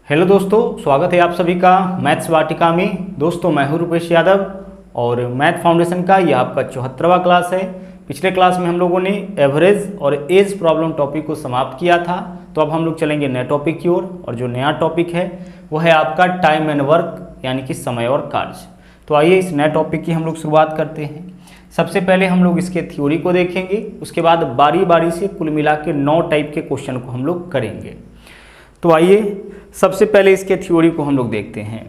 Hello दोस्तों, स्वागत है आप सभी का मैथ्स वाटिका में। दोस्तों मैं हूं रूपेश यादव और मैथ फाउंडेशन का यह आपका 74वां क्लास है। पिछले क्लास में हम लोगों ने एवरेज और एज प्रॉब्लम टॉपिक को समाप्त किया था, तो अब हम लोग चलेंगे नए टॉपिक की ओर। और जो नया टॉपिक है वो है आपका टाइम एंड वर्क, यानी कि समय और कार्य। तो आइए इस नए टॉपिक की हम लोग शुरुआत करते हैं। सबसे पहले हम लोग इसके थ्योरी को देखेंगे, उसके बाद बारी बारी से कुल मिला के 9 टाइप के क्वेश्चन को हम लोग करेंगे। तो आइए सबसे पहले इसके थ्योरी को हम लोग देखते हैं।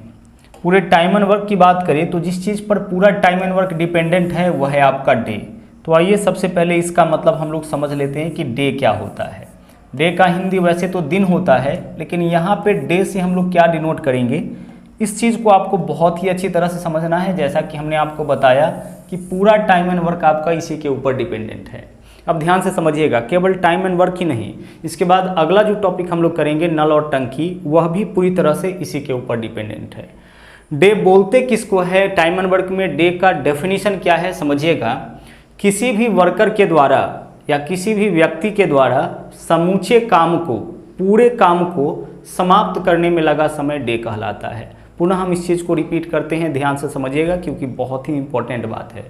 पूरे टाइम एंड वर्क की बात करें तो जिस चीज़ पर पूरा टाइम एंड वर्क डिपेंडेंट है वह है आपका डे। तो आइए सबसे पहले इसका मतलब हम लोग समझ लेते हैं कि डे क्या होता है। डे का हिंदी वैसे तो दिन होता है, लेकिन यहाँ पे डे से हम लोग क्या डिनोट करेंगे, इस चीज़ को आपको बहुत ही अच्छी तरह से समझना है। जैसा कि हमने आपको बताया कि पूरा टाइम एंड वर्क आपका इसी के ऊपर डिपेंडेंट है। अब ध्यान से समझिएगा, केवल टाइम एंड वर्क ही नहीं, इसके बाद अगला जो टॉपिक हम लोग करेंगे नल और टंकी, वह भी पूरी तरह से इसी के ऊपर डिपेंडेंट है। डे बोलते किसको है टाइम एंड वर्क में? डे का डेफिनेशन क्या है समझिएगा, किसी भी वर्कर के द्वारा या किसी भी व्यक्ति के द्वारा समूचे काम को, पूरे काम को समाप्त करने में लगा समय डे कहलाता है। पुनः हम इस चीज़ को रिपीट करते हैं, ध्यान से समझिएगा क्योंकि बहुत ही इंपॉर्टेंट बात है।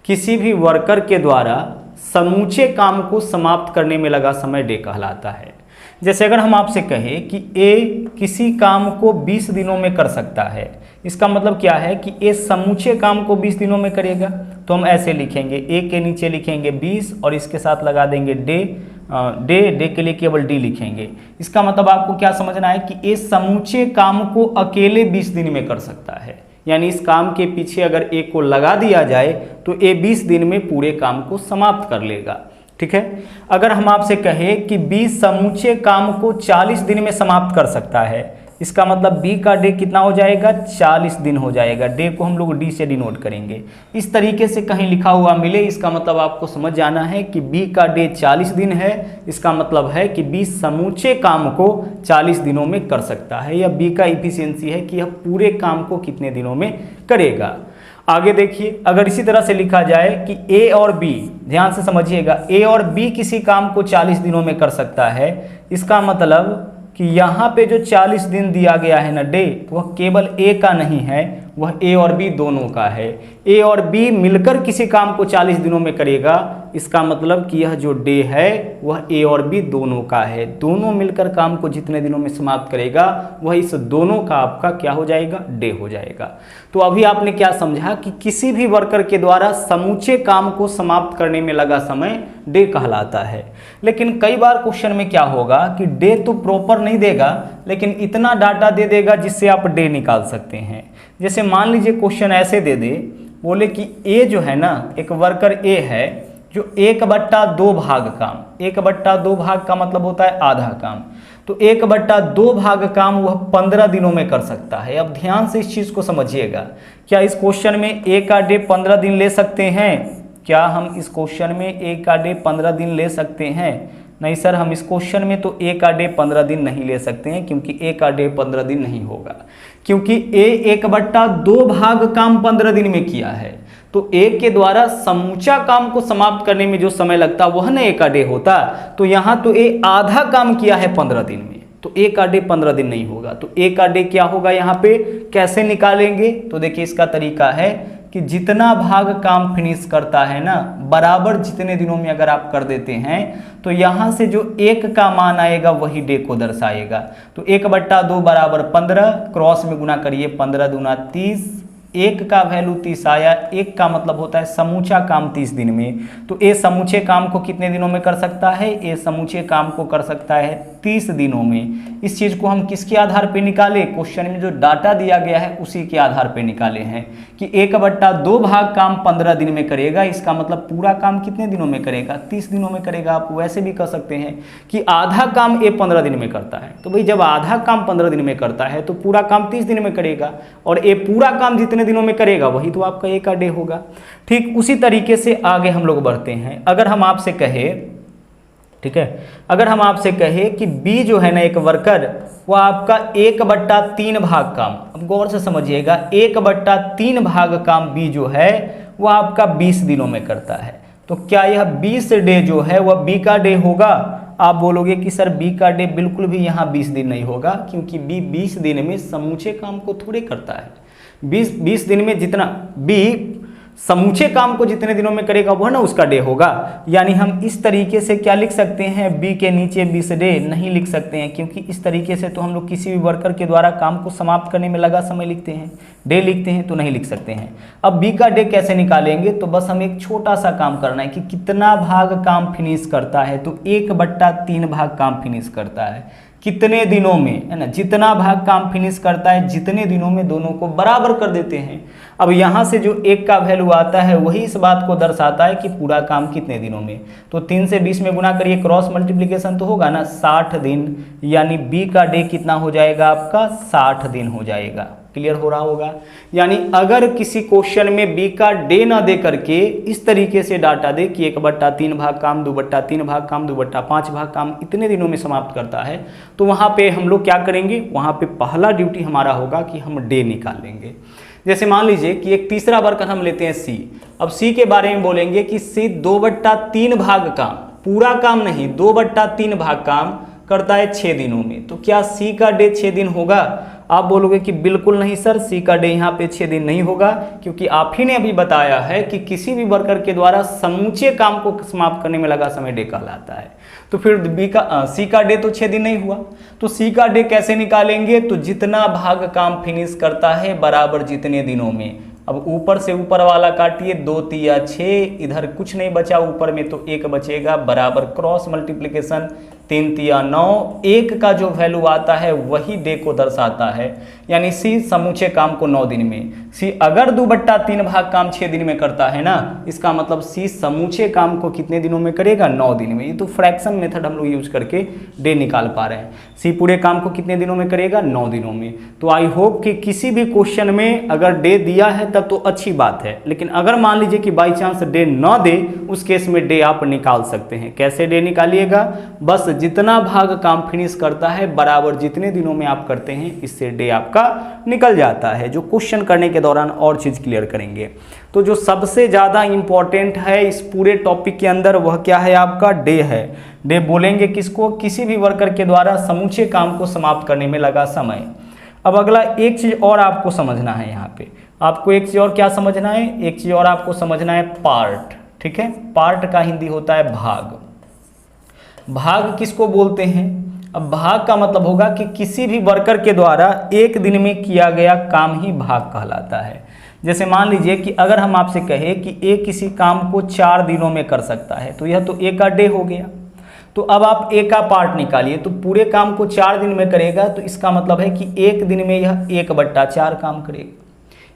किसी भी वर्कर के द्वारा समूचे काम को समाप्त करने में लगा समय डे कहलाता है। जैसे अगर हम आपसे कहें कि ए किसी काम को 20 दिनों में कर सकता है, इसका मतलब क्या है कि ए समूचे काम को 20 दिनों में करेगा। तो हम ऐसे लिखेंगे, ए के नीचे लिखेंगे 20 और इसके साथ लगा देंगे डे के लिए केवल डी लिखेंगे। इसका मतलब आपको क्या समझना है कि ए समूचे काम को अकेले 20 दिन में कर सकता है। यानी इस काम के पीछे अगर ए को लगा दिया जाए तो ए 20 दिन में पूरे काम को समाप्त कर लेगा। ठीक है। अगर हम आपसे कहें कि बी समूचे काम को 40 दिन में समाप्त कर सकता है, इसका मतलब बी का डे कितना हो जाएगा? 40 दिन हो जाएगा। डे को हम लोग डी से डिनोट करेंगे। इस तरीके से कहीं लिखा हुआ मिले, इसका मतलब आपको समझ जाना है कि बी का डे 40 दिन है। इसका मतलब है कि बी समूचे काम को 40 दिनों में कर सकता है, या बी का इफिशियंसी है कि यह पूरे काम को कितने दिनों में करेगा। आगे देखिए, अगर इसी तरह से लिखा जाए कि ए और बी, ध्यान से समझिएगा, ए और बी किसी काम को 40 दिनों में कर सकता है, इसका मतलब कि यहाँ पे जो 40 दिन दिया गया है ना डे, वह केवल ए का नहीं है, वह ए और बी दोनों का है। ए और बी मिलकर किसी काम को 40 दिनों में करेगा, इसका मतलब कि यह जो डे है वह ए और बी दोनों का है। दोनों मिलकर काम को जितने दिनों में समाप्त करेगा वह इस दोनों का आपका क्या हो जाएगा? डे हो जाएगा। तो अभी आपने क्या समझा कि किसी भी वर्कर के द्वारा समूचे काम को समाप्त करने में लगा समय डे कहलाता है। लेकिन कई बार क्वेश्चन में क्या होगा कि डे तो प्रॉपर नहीं देगा, लेकिन इतना डाटा दे देगा जिससे आप डे निकाल सकते हैं। जैसे मान लीजिए क्वेश्चन ऐसे दे दे, बोले कि ए जो है ना, एक वर्कर ए है जो 1/2 भाग काम, 1/2 भाग का मतलब होता है आधा काम, तो 1/2 भाग काम वह 15 दिनों में कर सकता है। अब ध्यान से इस चीज़ को समझिएगा, क्या इस क्वेश्चन में ए का डे 15 दिन ले सकते हैं? क्या हम इस क्वेश्चन में ए का डे 15 दिन ले सकते हैं? नहीं सर, हम इस क्वेश्चन में तो ए का डे 15 दिन नहीं ले सकते हैं, क्योंकि ए का डे 15 दिन नहीं होगा, क्योंकि ए 1/2 भाग काम 15 दिन में किया है। तो ए के द्वारा समूचा काम को समाप्त करने में जो समय लगता वह न ए का डे होता। तो यहाँ तो ए आधा काम किया है 15 दिन में, तो ए का डे 15 दिन नहीं होगा। तो ए का डे क्या होगा? यहाँ पे कैसे निकालेंगे? तो देखिए, इसका तरीका है कि जितना भाग काम फिनिश करता है ना, बराबर जितने दिनों में अगर आप कर देते हैं, तो यहाँ से जो 1 का मान आएगा वही डे को दर्शाएगा। तो 1/2 बराबर 15, क्रॉस में गुना करिए, 15 दूना 30, 1 का वैल्यू 30 आया। 1 का मतलब होता है समूचा काम 30 दिन में। तो ए समूचे काम को कितने दिनों में कर सकता है? ए समूचे काम को कर सकता है 30 दिनों में। इस चीज़ को हम किसके आधार पे निकाले? क्वेश्चन में जो डाटा दिया गया है उसी के आधार पे निकाले हैं कि 1/2 भाग काम 15 दिन में करेगा, इसका मतलब पूरा काम कितने दिनों में करेगा? 30 दिनों में करेगा। आप वैसे भी कह सकते हैं कि आधा काम ए 15 दिन में करता है, तो भाई जब आधा काम 15 दिन में करता है तो पूरा काम 30 दिन में करेगा, और ए पूरा काम जितने दिनों में करेगा वही तो आपका ए का डे होगा। ठीक उसी तरीके से आगे हम लोग बढ़ते हैं। अगर हम आपसे कहे, ठीक है, अगर हम आपसे कहे कि बी जो है ना, एक वर्कर, वह आपका 1/3 भाग काम, अब गौर से समझिएगा, 1/3 भाग काम बी जो है वह आपका 20 दिनों में करता है। तो क्या यह 20 डे जो है वह बी का डे होगा? आप बोलोगे कि सर बी का डे बिल्कुल भी यहाँ 20 दिन नहीं होगा, क्योंकि बी 20 दिन में समूचे काम को थोड़े करता है। 20 दिन में जितना बी समूचे काम को जितने दिनों में करेगा वह ना उसका डे होगा। यानी हम इस तरीके से क्या लिख सकते हैं, बी के नीचे 20 डे नहीं लिख सकते हैं, क्योंकि इस तरीके से तो हम लोग किसी भी वर्कर के द्वारा काम को समाप्त करने में लगा समय लिखते हैं, डे लिखते हैं तो नहीं लिख सकते हैं। अब बी का डे कैसे निकालेंगे, तो बस हमें एक छोटा सा काम करना है कि कितना भाग काम फिनिश करता है, तो 1/3 भाग काम फिनिश करता है कितने दिनों में, है ना। जितना भाग काम फिनिश करता है जितने दिनों में दोनों को बराबर कर देते हैं। अब यहाँ से जो 1 का वैल्यू आता है वही इस बात को दर्शाता है कि पूरा काम कितने दिनों में। तो 3 से 20 में गुना करिए, क्रॉस मल्टीप्लिकेशन तो होगा ना, 60 दिन, यानी बी का डे कितना हो जाएगा आपका, 60 दिन हो जाएगा। क्लियर हो रहा होगा। यानी अगर किसी क्वेश्चन में बी का डे ना दे करके इस तरीके से डाटा दे कि 1/3 भाग काम, 2/3 भाग काम, 2/5 भाग काम इतने दिनों में समाप्त करता है, तो वहाँ पे हम लोग क्या करेंगे, वहाँ पे पहला ड्यूटी हमारा होगा कि हम डे निकाल लेंगे। जैसे मान लीजिए कि एक तीसरा वर्कर हम लेते हैं सी। अब सी के बारे में बोलेंगे कि सी 2/3 भाग काम, पूरा काम नहीं, 2/3 भाग काम करता है 6 दिनों में। तो क्या सी का डे 6 दिन होगा? आप बोलोगे कि बिल्कुल नहीं सर, सी का डे यहाँ पे 6 दिन नहीं होगा, क्योंकि आप ही ने अभी बताया है कि किसी भी वर्कर के द्वारा समूचे काम को समाप्त करने में लगा समय डे कहलाता है। तो फिर सी का डे तो 6 दिन नहीं हुआ। तो सी का डे कैसे निकालेंगे, तो जितना भाग काम फिनिश करता है बराबर जितने दिनों में। अब ऊपर से ऊपर वाला काटिए, 2 तिया 6, इधर कुछ नहीं बचा ऊपर में तो 1 बचेगा, बराबर क्रॉस मल्टीप्लिकेशन 3 तिया 9, 1 का जो वैल्यू आता है वही डे को दर्शाता है। यानी सी समूचे काम को 9 दिन में, सी अगर 2/3 भाग काम 6 दिन में करता है ना, इसका मतलब सी समूचे काम को कितने दिनों में करेगा, 9 दिन में। ये तो फ्रैक्शन मेथड हम लोग यूज करके डे निकाल पा रहे हैं। सी पूरे काम को कितने दिनों में करेगा, 9 दिनों में। तो आई होप कि किसी भी क्वेश्चन में अगर डे दिया है तब तो अच्छी बात है, लेकिन अगर मान लीजिए कि बाई चांस डे न दे, उस केस में डे आप निकाल सकते हैं। कैसे डे निकालिएगा, बस जितना भाग काम फिनिश करता है बराबर जितने दिनों में आप करते हैं, इससे डे आपका निकल जाता है। जो क्वेश्चन करने के दौरान और चीज क्लियर करेंगे। तो जो सबसे ज्यादा इंपॉर्टेंट है इस पूरे टॉपिक के अंदर वह क्या है, आपका डे है। डे बोलेंगे किसको, किसी भी वर्कर के द्वारा समूचे काम को समाप्त करने में लगा समय। अब अगला एक चीज और आपको समझना है, यहाँ पे आपको एक चीज और क्या समझना है, एक चीज और आपको समझना है, पार्ट। ठीक है, पार्ट का हिंदी होता है भाग। भाग किसको बोलते हैं, अब भाग का मतलब होगा कि किसी भी वर्कर के द्वारा एक दिन में किया गया काम ही भाग कहलाता है। जैसे मान लीजिए कि अगर हम आपसे कहें कि ए किसी काम को 4 दिनों में कर सकता है, तो यह तो ए का डे हो गया। तो अब आप ए का पार्ट निकालिए, तो पूरे काम को 4 दिन में करेगा, तो इसका मतलब है कि एक दिन में यह 1/4 काम करेगा।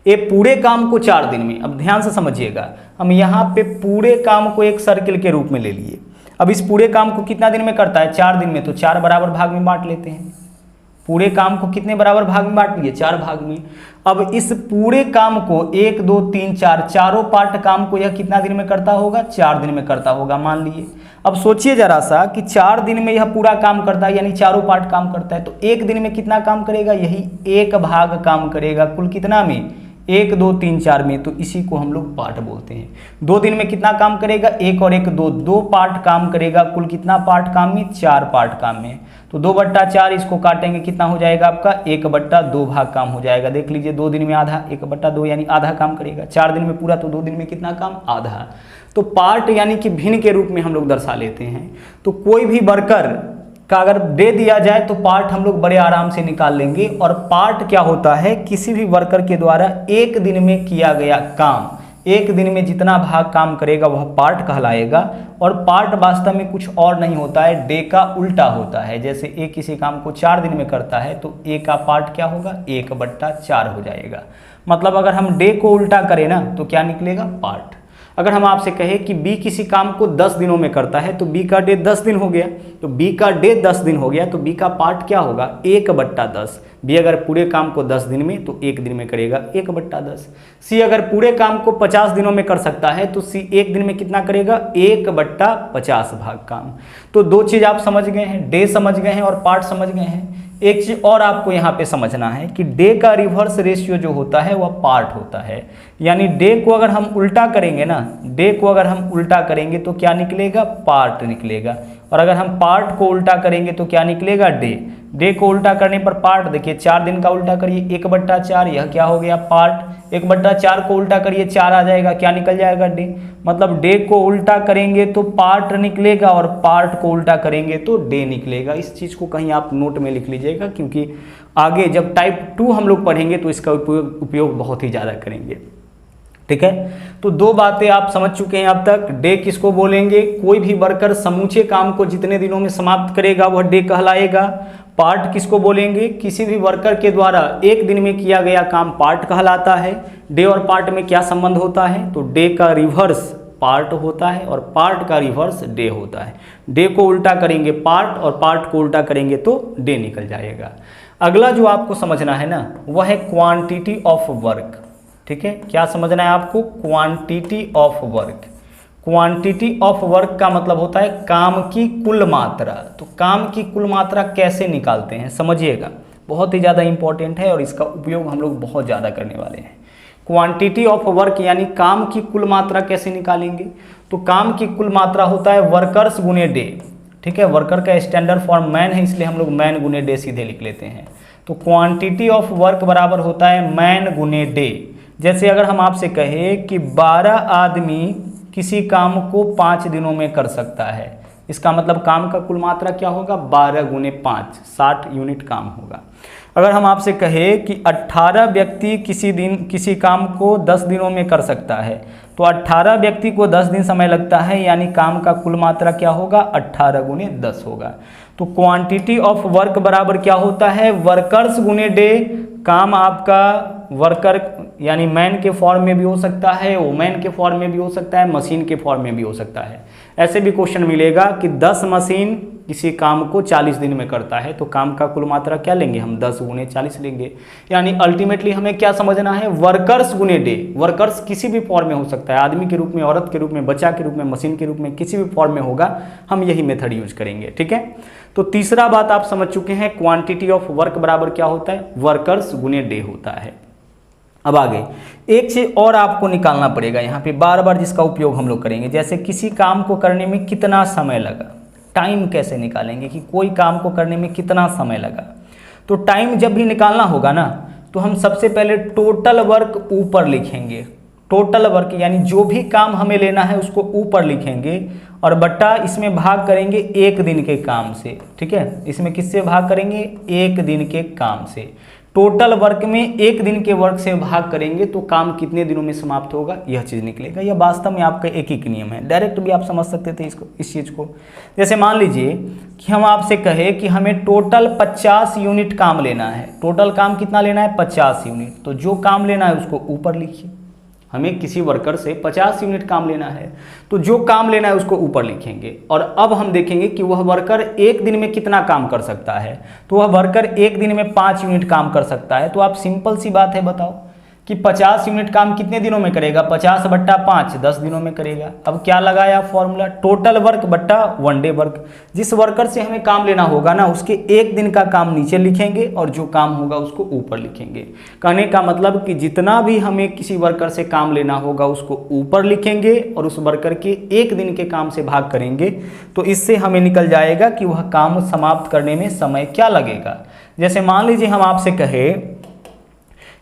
ये पूरे काम को 4 दिन में, अब ध्यान से समझिएगा, हम यहाँ पे पूरे काम को एक सर्किल के रूप में ले लिए। अब इस पूरे काम को कितना दिन में करता है, 4 दिन में, तो 4 बराबर भाग में बांट लेते हैं। पूरे काम को कितने बराबर भाग में बांट लिए, 4 भाग में। अब इस पूरे काम को 1 2 3 4 चारों पार्ट काम को यह कितना दिन में करता होगा, 4 दिन में करता होगा, मान लिए। अब सोचिए जरा सा कि 4 दिन में यह पूरा काम करता है, यानी चारों पार्ट काम करता है, तो एक दिन में कितना काम करेगा, यही 1 भाग काम करेगा। कुल कितना में, 1 2 3 4 में, तो इसी को हम लोग पार्ट बोलते हैं। 2 दिन में कितना काम करेगा, 1 और 1 2, 2 पार्ट काम करेगा। कुल कितना पार्ट काम में, 4 पार्ट काम में। तो 2/4 इसको काटेंगे, कितना हो जाएगा आपका, 1/2 भाग काम हो जाएगा। देख लीजिए, 2 दिन में आधा, 1/2 यानी आधा काम करेगा। 4 दिन में पूरा, तो 2 दिन में कितना काम, आधा। तो पार्ट यानी कि भिन्न के रूप में हम लोग दर्शा लेते हैं। तो कोई भी वर्कर का अगर दे दिया जाए तो पार्ट हम लोग बड़े आराम से निकाल लेंगे। और पार्ट क्या होता है, किसी भी वर्कर के द्वारा एक दिन में किया गया काम, एक दिन में जितना भाग काम करेगा वह पार्ट कहलाएगा। और पार्ट वास्तव में कुछ और नहीं होता है, डे का उल्टा होता है। जैसे ए किसी काम को 4 दिन में करता है, तो ए का पार्ट क्या होगा, 1/4 हो जाएगा। मतलब अगर हम डे को उल्टा करें ना, तो क्या निकलेगा, पार्ट। अगर हम आपसे कहें कि बी किसी काम को 10 दिनों में करता है, तो बी का डे 10 दिन हो गया, तो बी का डे 10 दिन हो गया, तो बी का पार्ट क्या होगा, 1/10। बी अगर पूरे काम को 10 दिन में, तो एक दिन में करेगा 1/10। सी अगर पूरे काम को 50 दिनों में कर सकता है, तो सी एक दिन में कितना करेगा, 1/50 भाग काम। तो 2 चीज़ आप समझ गए हैं, डे समझ गए हैं और पार्ट समझ गए हैं। एक चीज और आपको यहाँ पे समझना है कि डे का रिवर्स रेशियो जो होता है वह पार्ट होता है। यानी डे को अगर हम उल्टा करेंगे ना, डे को अगर हम उल्टा करेंगे तो क्या निकलेगा, पार्ट निकलेगा। और अगर हम पार्ट को उल्टा करेंगे तो क्या निकलेगा, डे। डे को उल्टा करने पर पार्ट, देखिए 4 दिन का उल्टा करिए 1/4, यह क्या हो गया, पार्ट। 1/4 को उल्टा करिए 4 आ जाएगा, क्या निकल जाएगा, डे। मतलब डे को उल्टा करेंगे तो पार्ट निकलेगा और पार्ट को उल्टा करेंगे तो डे निकलेगा। इस चीज़ को कहीं आप नोट में लिख लीजिएगा, क्योंकि आगे जब टाइप 2 हम लोग पढ़ेंगे तो इसका उपयोग बहुत ही ज़्यादा करेंगे। ठीक है, तो 2 बातें आप समझ चुके हैं अब तक। डे किसको बोलेंगे, कोई भी वर्कर समूचे काम को जितने दिनों में समाप्त करेगा वह डे कहलाएगा। पार्ट किसको बोलेंगे, किसी भी वर्कर के द्वारा एक दिन में किया गया काम पार्ट कहलाता है। डे और पार्ट में क्या संबंध होता है, तो डे का रिवर्स पार्ट होता है और पार्ट का रिवर्स डे होता है। डे को उल्टा करेंगे पार्ट और पार्ट को उल्टा करेंगे तो डे निकल जाएगा। अगला जो आपको समझना है ना, वह है क्वांटिटी ऑफ वर्क। ठीक है, क्या समझना है आपको, quantity of work. Quantity of work का मतलब होता है काम की कुल मात्रा। तो काम की कुल मात्रा कैसे निकालते हैं समझिएगा, बहुत ही ज़्यादा इंपॉर्टेंट है और इसका उपयोग हम लोग बहुत ज़्यादा करने वाले हैं। क्वांटिटी ऑफ वर्क यानी काम की कुल मात्रा कैसे निकालेंगे, तो काम की कुल मात्रा होता है वर्कर्स गुने डे। ठीक है, वर्कर का स्टैंडर्ड फॉर्म मैन है, इसलिए हम लोग मैन गुने डे सीधे लिख लेते हैं। तो क्वांटिटी ऑफ वर्क बराबर होता है मैन गुने डे। जैसे अगर हम आपसे कहें कि 12 आदमी किसी काम को 5 दिनों में कर सकता है, इसका मतलब काम का कुल मात्रा क्या होगा, 12 गुने 5, 60 यूनिट काम होगा। अगर हम आपसे कहें कि 18 व्यक्ति किसी काम को 10 दिनों में कर सकता है, तो 18 व्यक्ति को 10 दिन समय लगता है, यानी काम का कुल मात्रा क्या होगा, 18 गुने 10 होगा। तो क्वांटिटी ऑफ वर्क बराबर क्या होता है, वर्कर्स गुने डे। काम आपका वर्कर यानी मैन के फॉर्म में भी हो सकता है, वुमेन के फॉर्म में भी हो सकता है, मशीन के फॉर्म में भी हो सकता है। ऐसे भी क्वेश्चन मिलेगा कि 10 मशीन किसी काम को 40 दिन में करता है, तो काम का कुल मात्रा क्या लेंगे हम, 10 गुने 40 लेंगे। यानी अल्टीमेटली हमें क्या समझना है, वर्कर्स गुने डे। वर्कर्स किसी भी फॉर्म में हो सकता है, आदमी के रूप में, औरत के रूप में, बच्चा के रूप में, मशीन के रूप में, किसी भी फॉर्म में होगा, हम यही मेथड यूज करेंगे। ठीक है, तो तीसरा बात आप समझ चुके हैं, क्वांटिटी ऑफ वर्क बराबर क्या होता है, वर्कर्स गुने डे होता है। अब आगे एक चीज और आपको निकालना पड़ेगा यहाँ पे बार बार, जिसका उपयोग हम लोग करेंगे। जैसे किसी काम को करने में कितना समय लगा, टाइम कैसे निकालेंगे कि कोई काम को करने में कितना समय लगा। तो टाइम जब भी निकालना होगा ना, तो हम सबसे पहले टोटल वर्क ऊपर लिखेंगे। टोटल वर्क यानी जो भी काम हमें लेना है उसको ऊपर लिखेंगे और बट्टा इसमें भाग करेंगे 1 दिन के काम से। ठीक है, इसमें किससे भाग करेंगे, 1 दिन के काम से। टोटल वर्क में 1 दिन के वर्क से भाग करेंगे तो काम कितने दिनों में समाप्त होगा, यह चीज़ निकलेगा। यह वास्तव में आपका एक ही नियम है, डायरेक्ट भी आप समझ सकते थे इसको, इस चीज़ को। जैसे मान लीजिए कि हम आपसे कहें कि हमें टोटल 50 यूनिट काम लेना है। टोटल काम कितना लेना है, 50 यूनिट। तो जो काम लेना है उसको ऊपर लिखिए। हमें किसी वर्कर से 50 यूनिट काम लेना है, तो जो काम लेना है उसको ऊपर लिखेंगे। और अब हम देखेंगे कि वह वर्कर 1 दिन में कितना काम कर सकता है। तो वह वर्कर 1 दिन में 5 यूनिट काम कर सकता है। तो आप सिंपल सी बात है बताओ कि 50 यूनिट काम कितने दिनों में करेगा, 50 बट्टा 5, 10 दिनों में करेगा। अब क्या लगाया फॉर्मूला, टोटल वर्क बट्टा 1 डे वर्क। जिस वर्कर से हमें काम लेना होगा ना, उसके 1 दिन का काम नीचे लिखेंगे और जो काम होगा उसको ऊपर लिखेंगे। कहने का मतलब कि जितना भी हमें किसी वर्कर से काम लेना होगा उसको ऊपर लिखेंगे और उस वर्कर के 1 दिन के काम से भाग करेंगे, तो इससे हमें निकल जाएगा कि वह काम समाप्त करने में समय क्या लगेगा। जैसे मान लीजिए हम आपसे कहें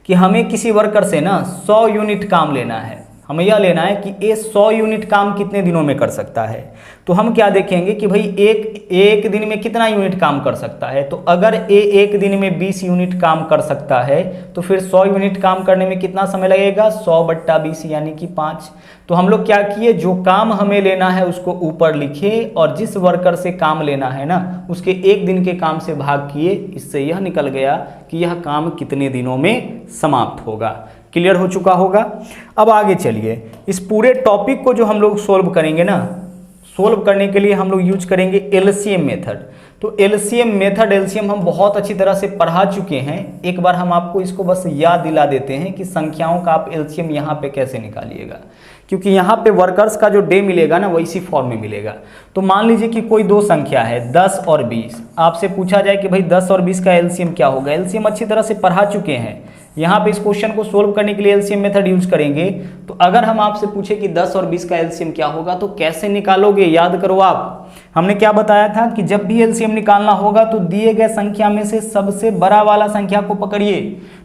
कि हमें किसी वर्कर से ना 100 यूनिट काम लेना है। हमें यह लेना है कि ये 100 यूनिट काम कितने दिनों में कर सकता है। तो हम क्या देखेंगे कि भाई एक दिन में कितना यूनिट काम कर सकता है। तो अगर ये 1 दिन में 20 यूनिट काम कर सकता है, तो फिर 100 यूनिट काम करने में कितना समय लगेगा, 100 बट्टा 20 यानी कि 5। तो हम लोग क्या किए, जो काम हमें लेना है उसको ऊपर लिखे और जिस वर्कर से काम लेना है ना, उसके 1 दिन के काम से भाग किए। इससे यह निकल गया कि यह काम कितने दिनों में समाप्त होगा। क्लियर हो चुका होगा। अब आगे चलिए, इस पूरे टॉपिक को जो हम लोग सोल्व करेंगे ना, सोल्व करने के लिए हम लोग यूज करेंगे एलसीएम मेथड। तो एलसीएम मेथड, एलसीएम हम बहुत अच्छी तरह से पढ़ा चुके हैं। एक बार हम आपको इसको बस याद दिला देते हैं कि संख्याओं का आप एलसीएम यहाँ पे कैसे निकालिएगा, क्योंकि यहाँ पे वर्कर्स का जो डे मिलेगा ना वो इसी फॉर्म में मिलेगा। तो मान लीजिए कि कोई 2 संख्या है 10 और 20। आपसे पूछा जाए कि भाई 10 और 20 का एलसीएम क्या होगा। एलसीएम अच्छी तरह से पढ़ा चुके हैं। यहाँ पे इस क्वेश्चन को सोल्व करने के लिए एलसीएम मेथड यूज करेंगे। तो अगर हम आपसे पूछे कि 10 और 20 का एलसीएम क्या होगा, तो कैसे निकालोगे, याद करो आप। हमने क्या बताया था कि जब भी एलसीएम निकालना होगा तो दिए गए संख्या में से सबसे बड़ा वाला संख्या को पकड़िए।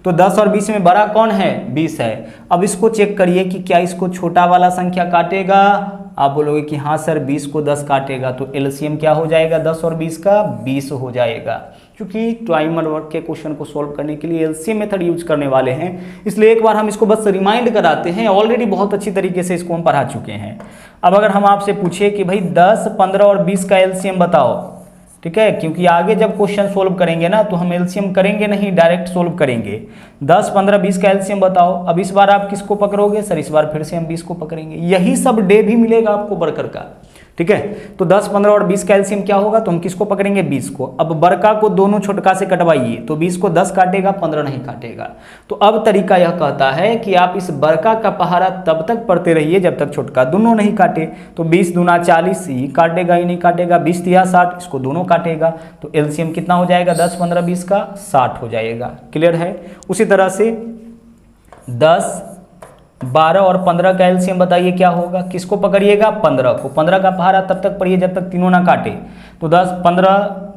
तो 10 और 20 में बड़ा कौन है? 20 है। अब इसको चेक करिए कि क्या इसको छोटा वाला संख्या काटेगा। आप बोलोगे कि हाँ सर 20 को 10 काटेगा, तो एलसीएम क्या हो जाएगा 10 और 20 का? 20 हो जाएगा। क्योंकि टाइमर वर्क के क्वेश्चन को सॉल्व करने के लिए एलसीएम मेथड यूज करने वाले हैं, इसलिए एक बार हम इसको बस रिमाइंड कराते हैं। ऑलरेडी बहुत अच्छी तरीके से इसको हम पढ़ा चुके हैं। अब अगर हम आपसे पूछे कि भाई 10, 15 और 20 का एलसीएम बताओ, ठीक है, क्योंकि आगे जब क्वेश्चन सोल्व करेंगे ना तो हम एलसीएम करेंगे नहीं, डायरेक्ट सोल्व करेंगे। 10, 15, 20 का एलसीएम बताओ। अब इस बार आप किसको पकड़ोगे? सर इस बार फिर से हम 20 को पकड़ेंगे। यही सब डे भी मिलेगा आपको बरकर का, ठीक है। तो 10, 15 और 20 का एलसीएम क्या होगा? तो हम किसको पकड़ेंगे? 20 को। अब बरका को दोनों छोटका से कटवाइए, तो 20 को 10 काटेगा, 15 नहीं काटेगा। तो अब तरीका यह कहता है कि आप इस बरका का पहाड़ा तब तक पढ़ते रहिए जब तक छोटका दोनों नहीं काटे। तो 20 दूना 40, ही काटेगा ही नहीं काटेगा। 20 तिया 60, इसको दोनों काटेगा। तो एलसीएम कितना हो जाएगा 10, 15, 20 का? 60 हो जाएगा। क्लियर है? उसी तरह से 10, 12 और 15 का एलसीएम बताइए क्या होगा? किसको पकड़िएगा? 15 को। 15 का पहाड़ा तब तक पढ़िए जब तक तीनों ना काटे। तो 10,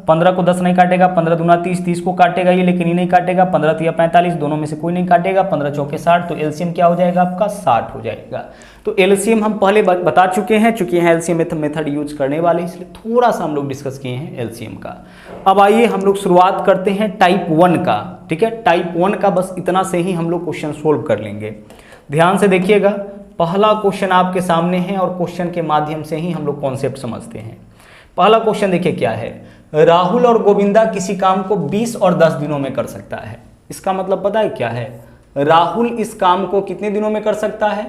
15 को 10 नहीं काटेगा, 15 दूना 30, 30 को काटेगा ये, लेकिन ये नहीं काटेगा। 15 तिया 45, दोनों में से कोई नहीं काटेगा। 15 चौके 60, तो एलसीएम क्या हो जाएगा आपका? 60 हो जाएगा। तो एलसीएम हम पहले बता चुके हैं, चूंकि यहाँ एलसीएम मेथड यूज करने वाले, इसलिए थोड़ा सा हम लोग डिस्कस किए हैं एलसीएम का। अब आइए हम लोग शुरुआत करते हैं टाइप 1 का, ठीक है। टाइप 1 का बस इतना से ही हम लोग क्वेश्चन सोल्व कर लेंगे। ध्यान से देखिएगा, पहला क्वेश्चन आपके सामने है और क्वेश्चन के माध्यम से ही हम लोग कॉन्सेप्ट समझते हैं। पहला क्वेश्चन देखिए क्या है। राहुल और गोविंदा किसी काम को 20 और 10 दिनों में कर सकता है। इसका मतलब पता है क्या है? राहुल इस काम को कितने दिनों में कर सकता है?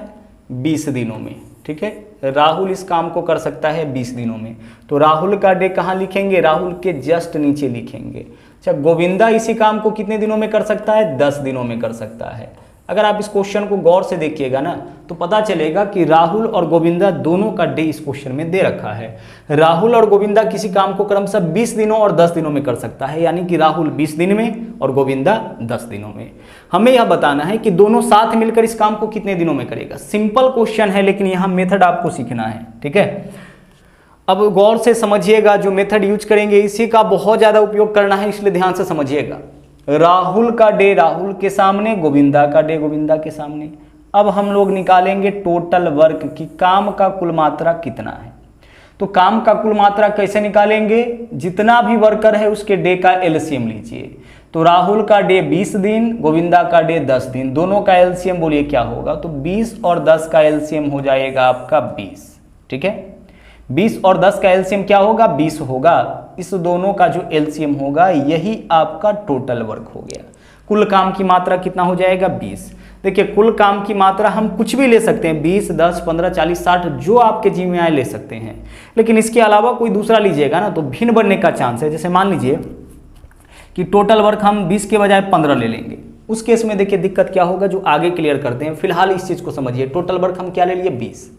20 दिनों में, ठीक है। राहुल इस काम को कर सकता है 20 दिनों में। तो राहुल का डे कहाँ लिखेंगे? राहुल के जस्ट नीचे लिखेंगे। अच्छा, गोविंदा इसी काम को कितने दिनों में कर सकता है? 10 दिनों में कर सकता है। अगर आप इस क्वेश्चन को गौर से देखिएगा ना तो पता चलेगा कि राहुल और गोविंदा दोनों का डे इस क्वेश्चन में दे रखा है। राहुल और गोविंदा किसी काम को क्रमशः 20 दिनों और 10 दिनों में कर सकता है, यानी कि राहुल 20 दिन में और गोविंदा 10 दिनों में। हमें यह बताना है कि दोनों साथ मिलकर इस काम को कितने दिनों में करेगा। सिंपल क्वेश्चन है, लेकिन यहाँ मेथड आपको सीखना है, ठीक है। अब गौर से समझिएगा, जो मेथड यूज करेंगे इसी का बहुत ज्यादा उपयोग करना है, इसलिए ध्यान से समझिएगा। राहुल का डे राहुल के सामने, गोविंदा का डे गोविंदा के सामने। अब हम लोग निकालेंगे टोटल वर्क की, काम का कुल मात्रा कितना है। तो काम का कुल मात्रा कैसे निकालेंगे? जितना भी वर्कर है उसके डे का एलसीएम लीजिए। तो राहुल का डे 20 दिन, गोविंदा का डे 10 दिन, दोनों का एलसीएम बोलिए क्या होगा? तो 20 और 10 का एलसीएम हो जाएगा आपका 20, ठीक है। 20 और 10 का एलसीएम क्या होगा? 20 होगा। इस दोनों का जो एलसीएम होगा यही आपका टोटल वर्क हो गया। कुल काम की मात्रा कितना हो जाएगा? 20। देखिए, कुल काम की मात्रा हम कुछ भी ले सकते हैं, 20, 10, 15, 40, 60, जो आपके जी में आए ले सकते हैं, लेकिन इसके अलावा कोई दूसरा लीजिएगा ना तो भिन्न बनने का चांस है। जैसे मान लीजिए कि टोटल वर्क हम 20 के बजाय 15 ले लेंगे, उस केस में देखिए दिक्कत क्या होगा, जो आगे क्लियर करते हैं। फिलहाल इस चीज को समझिए, टोटल वर्क हम क्या ले लिए? 20।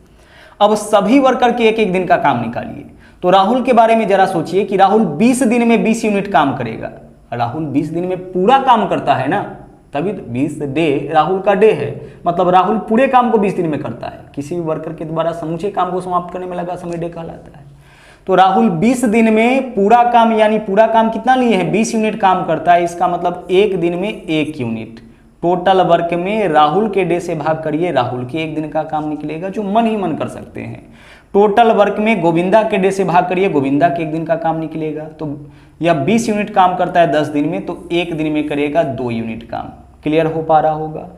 अब सभी वर्कर के एक एक दिन का काम निकालिए। तो राहुल के बारे में जरा सोचिए कि राहुल 20 दिन में 20 यूनिट काम करेगा। राहुल 20 दिन में पूरा काम करता है ना, तभी तो 20 डे राहुल का डे है, मतलब राहुल पूरे काम को 20 दिन में करता है। किसी भी वर्कर के द्वारा समूचे काम को समाप्त करने में लगा समय डे कहलाता है। तो राहुल 20 दिन में पूरा काम, यानी पूरा काम कितना लिए हैं? 20 यूनिट काम करता है। इसका मतलब एक दिन में 1 यूनिट। टोटल वर्क में राहुल के डे से भाग करिए, राहुल के एक दिन का काम निकलेगा, जो मन ही मन कर सकते हैं। टोटल वर्क में गोविंदा के डे से भाग करिए, गोविंदा के एक दिन का काम निकलेगा। तो यह 20 यूनिट काम करता है 10 दिन में, तो एक दिन में करेगा 2 यूनिट काम। क्लियर हो पा रहा होगा?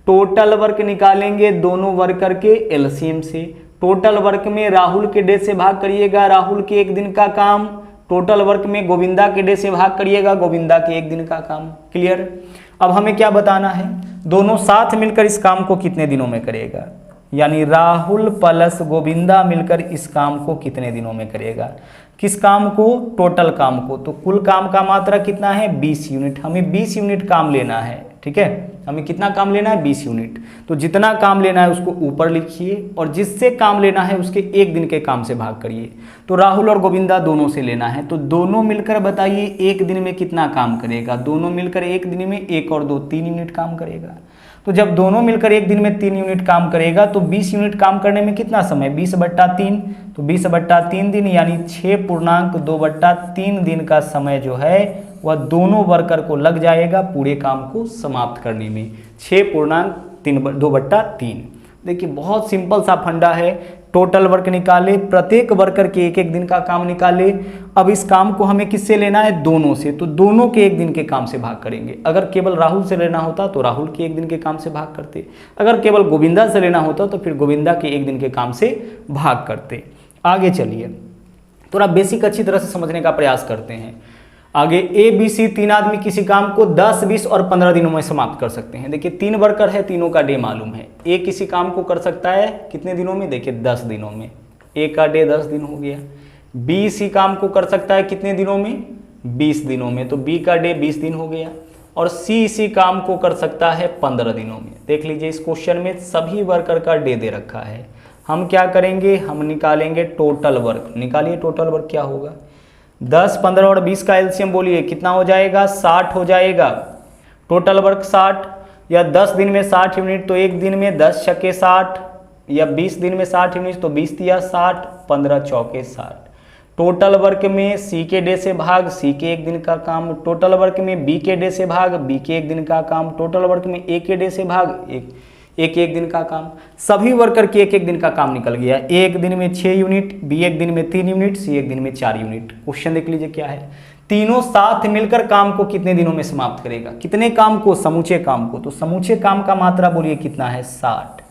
टोटल वर्क निकालेंगे दोनों वर्कर के एलसीएम से। टोटल वर्क में राहुल के डे से भाग करिएगा, राहुल के एक दिन का काम। टोटल वर्क में गोविंदा के डे से भाग करिएगा, गोविंदा के एक दिन का काम। क्लियर? अब हमें क्या बताना है? दोनों साथ मिलकर इस काम को कितने दिनों में करेगा, यानी राहुल प्लस गोविंदा मिलकर इस काम को कितने दिनों में करेगा। किस काम को? टोटल काम को। तो कुल काम का मात्रा कितना है? 20 यूनिट। हमें 20 यूनिट काम लेना है, ठीक है। हमें कितना काम लेना है 20 यूनिट। तो जितना काम लेना है उसको ऊपर लिखिए और जिससे काम लेना है उसके एक दिन के काम से भाग करिए। तो राहुल और गोविंदा दोनों से लेना है, तो दोनों मिलकर बताइए एक दिन में कितना काम करेगा। दोनों मिलकर एक दिन में 1 और 2 3 यूनिट काम करेगा। तो जब दोनों मिलकर एक दिन में 3 यूनिट काम करेगा तो 20 यूनिट काम करने में कितना समय, 20/3, तो 20/3 दिन यानी 6.2/3 दिन का समय जो है वह दोनों वर्कर को लग जाएगा पूरे काम को समाप्त करने में, 6.2/3। देखिए बहुत सिंपल सा फंडा है, टोटल वर्क निकाले, प्रत्येक वर्कर के एक एक दिन का काम निकाले। अब इस काम को हमें किससे लेना है, दोनों से, तो दोनों के एक दिन के काम से भाग करेंगे। अगर केवल राहुल से लेना होता तो राहुल के एक दिन के काम से भाग करते, अगर केवल गोविंदा से लेना होता तो फिर गोविंदा के एक दिन के काम से भाग करते। आगे चलिए थोड़ा बेसिक अच्छी तरह से समझने का प्रयास करते हैं। आगे ए बी सी 3 आदमी किसी काम को 10, 20 और 15 दिनों में समाप्त कर सकते हैं। देखिए 3 वर्कर है, तीनों का डे मालूम है। ए किसी काम को कर सकता है कितने दिनों में, देखिए 10 दिनों में, ए का डे 10 दिन हो गया। बी इसी काम को कर सकता है कितने दिनों में, 20 दिनों में, तो बी का डे 20 दिन हो गया। और सी इसी काम को कर सकता है 15 दिनों में। देख लीजिए इस क्वेश्चन में सभी वर्कर का डे दे रखा है। हम क्या करेंगे, हम निकालेंगे टोटल वर्क। निकालिए टोटल वर्क क्या होगा, 10, 15 और 20 का एलसीएम बोलिए कितना हो जाएगा, 60 हो जाएगा। टोटल वर्क 60, या 10 दिन में 60 यूनिट तो एक दिन में 10 छक्के 60, या 20 दिन में 60 यूनिट तो 20 तिया 60, 15 चौके 60। टोटल वर्क में सी के डे से भाग सी के एक दिन का काम, टोटल वर्क में बी के डे से भाग बी के एक दिन का काम, टोटल वर्क में ए के डे से भाग एक दिन का काम। सभी वर्कर के एक एक दिन का काम निकल गया। एक दिन में 6 यूनिट, बी एक दिन में 3 यूनिट, सी एक दिन में 4 यूनिट। क्वेश्चन देख लीजिए क्या है, तीनों साथ मिलकर काम को कितने दिनों में समाप्त करेगा। कितने काम को, समूचे काम को। तो समूचे काम का मात्रा बोलिए कितना है, 60।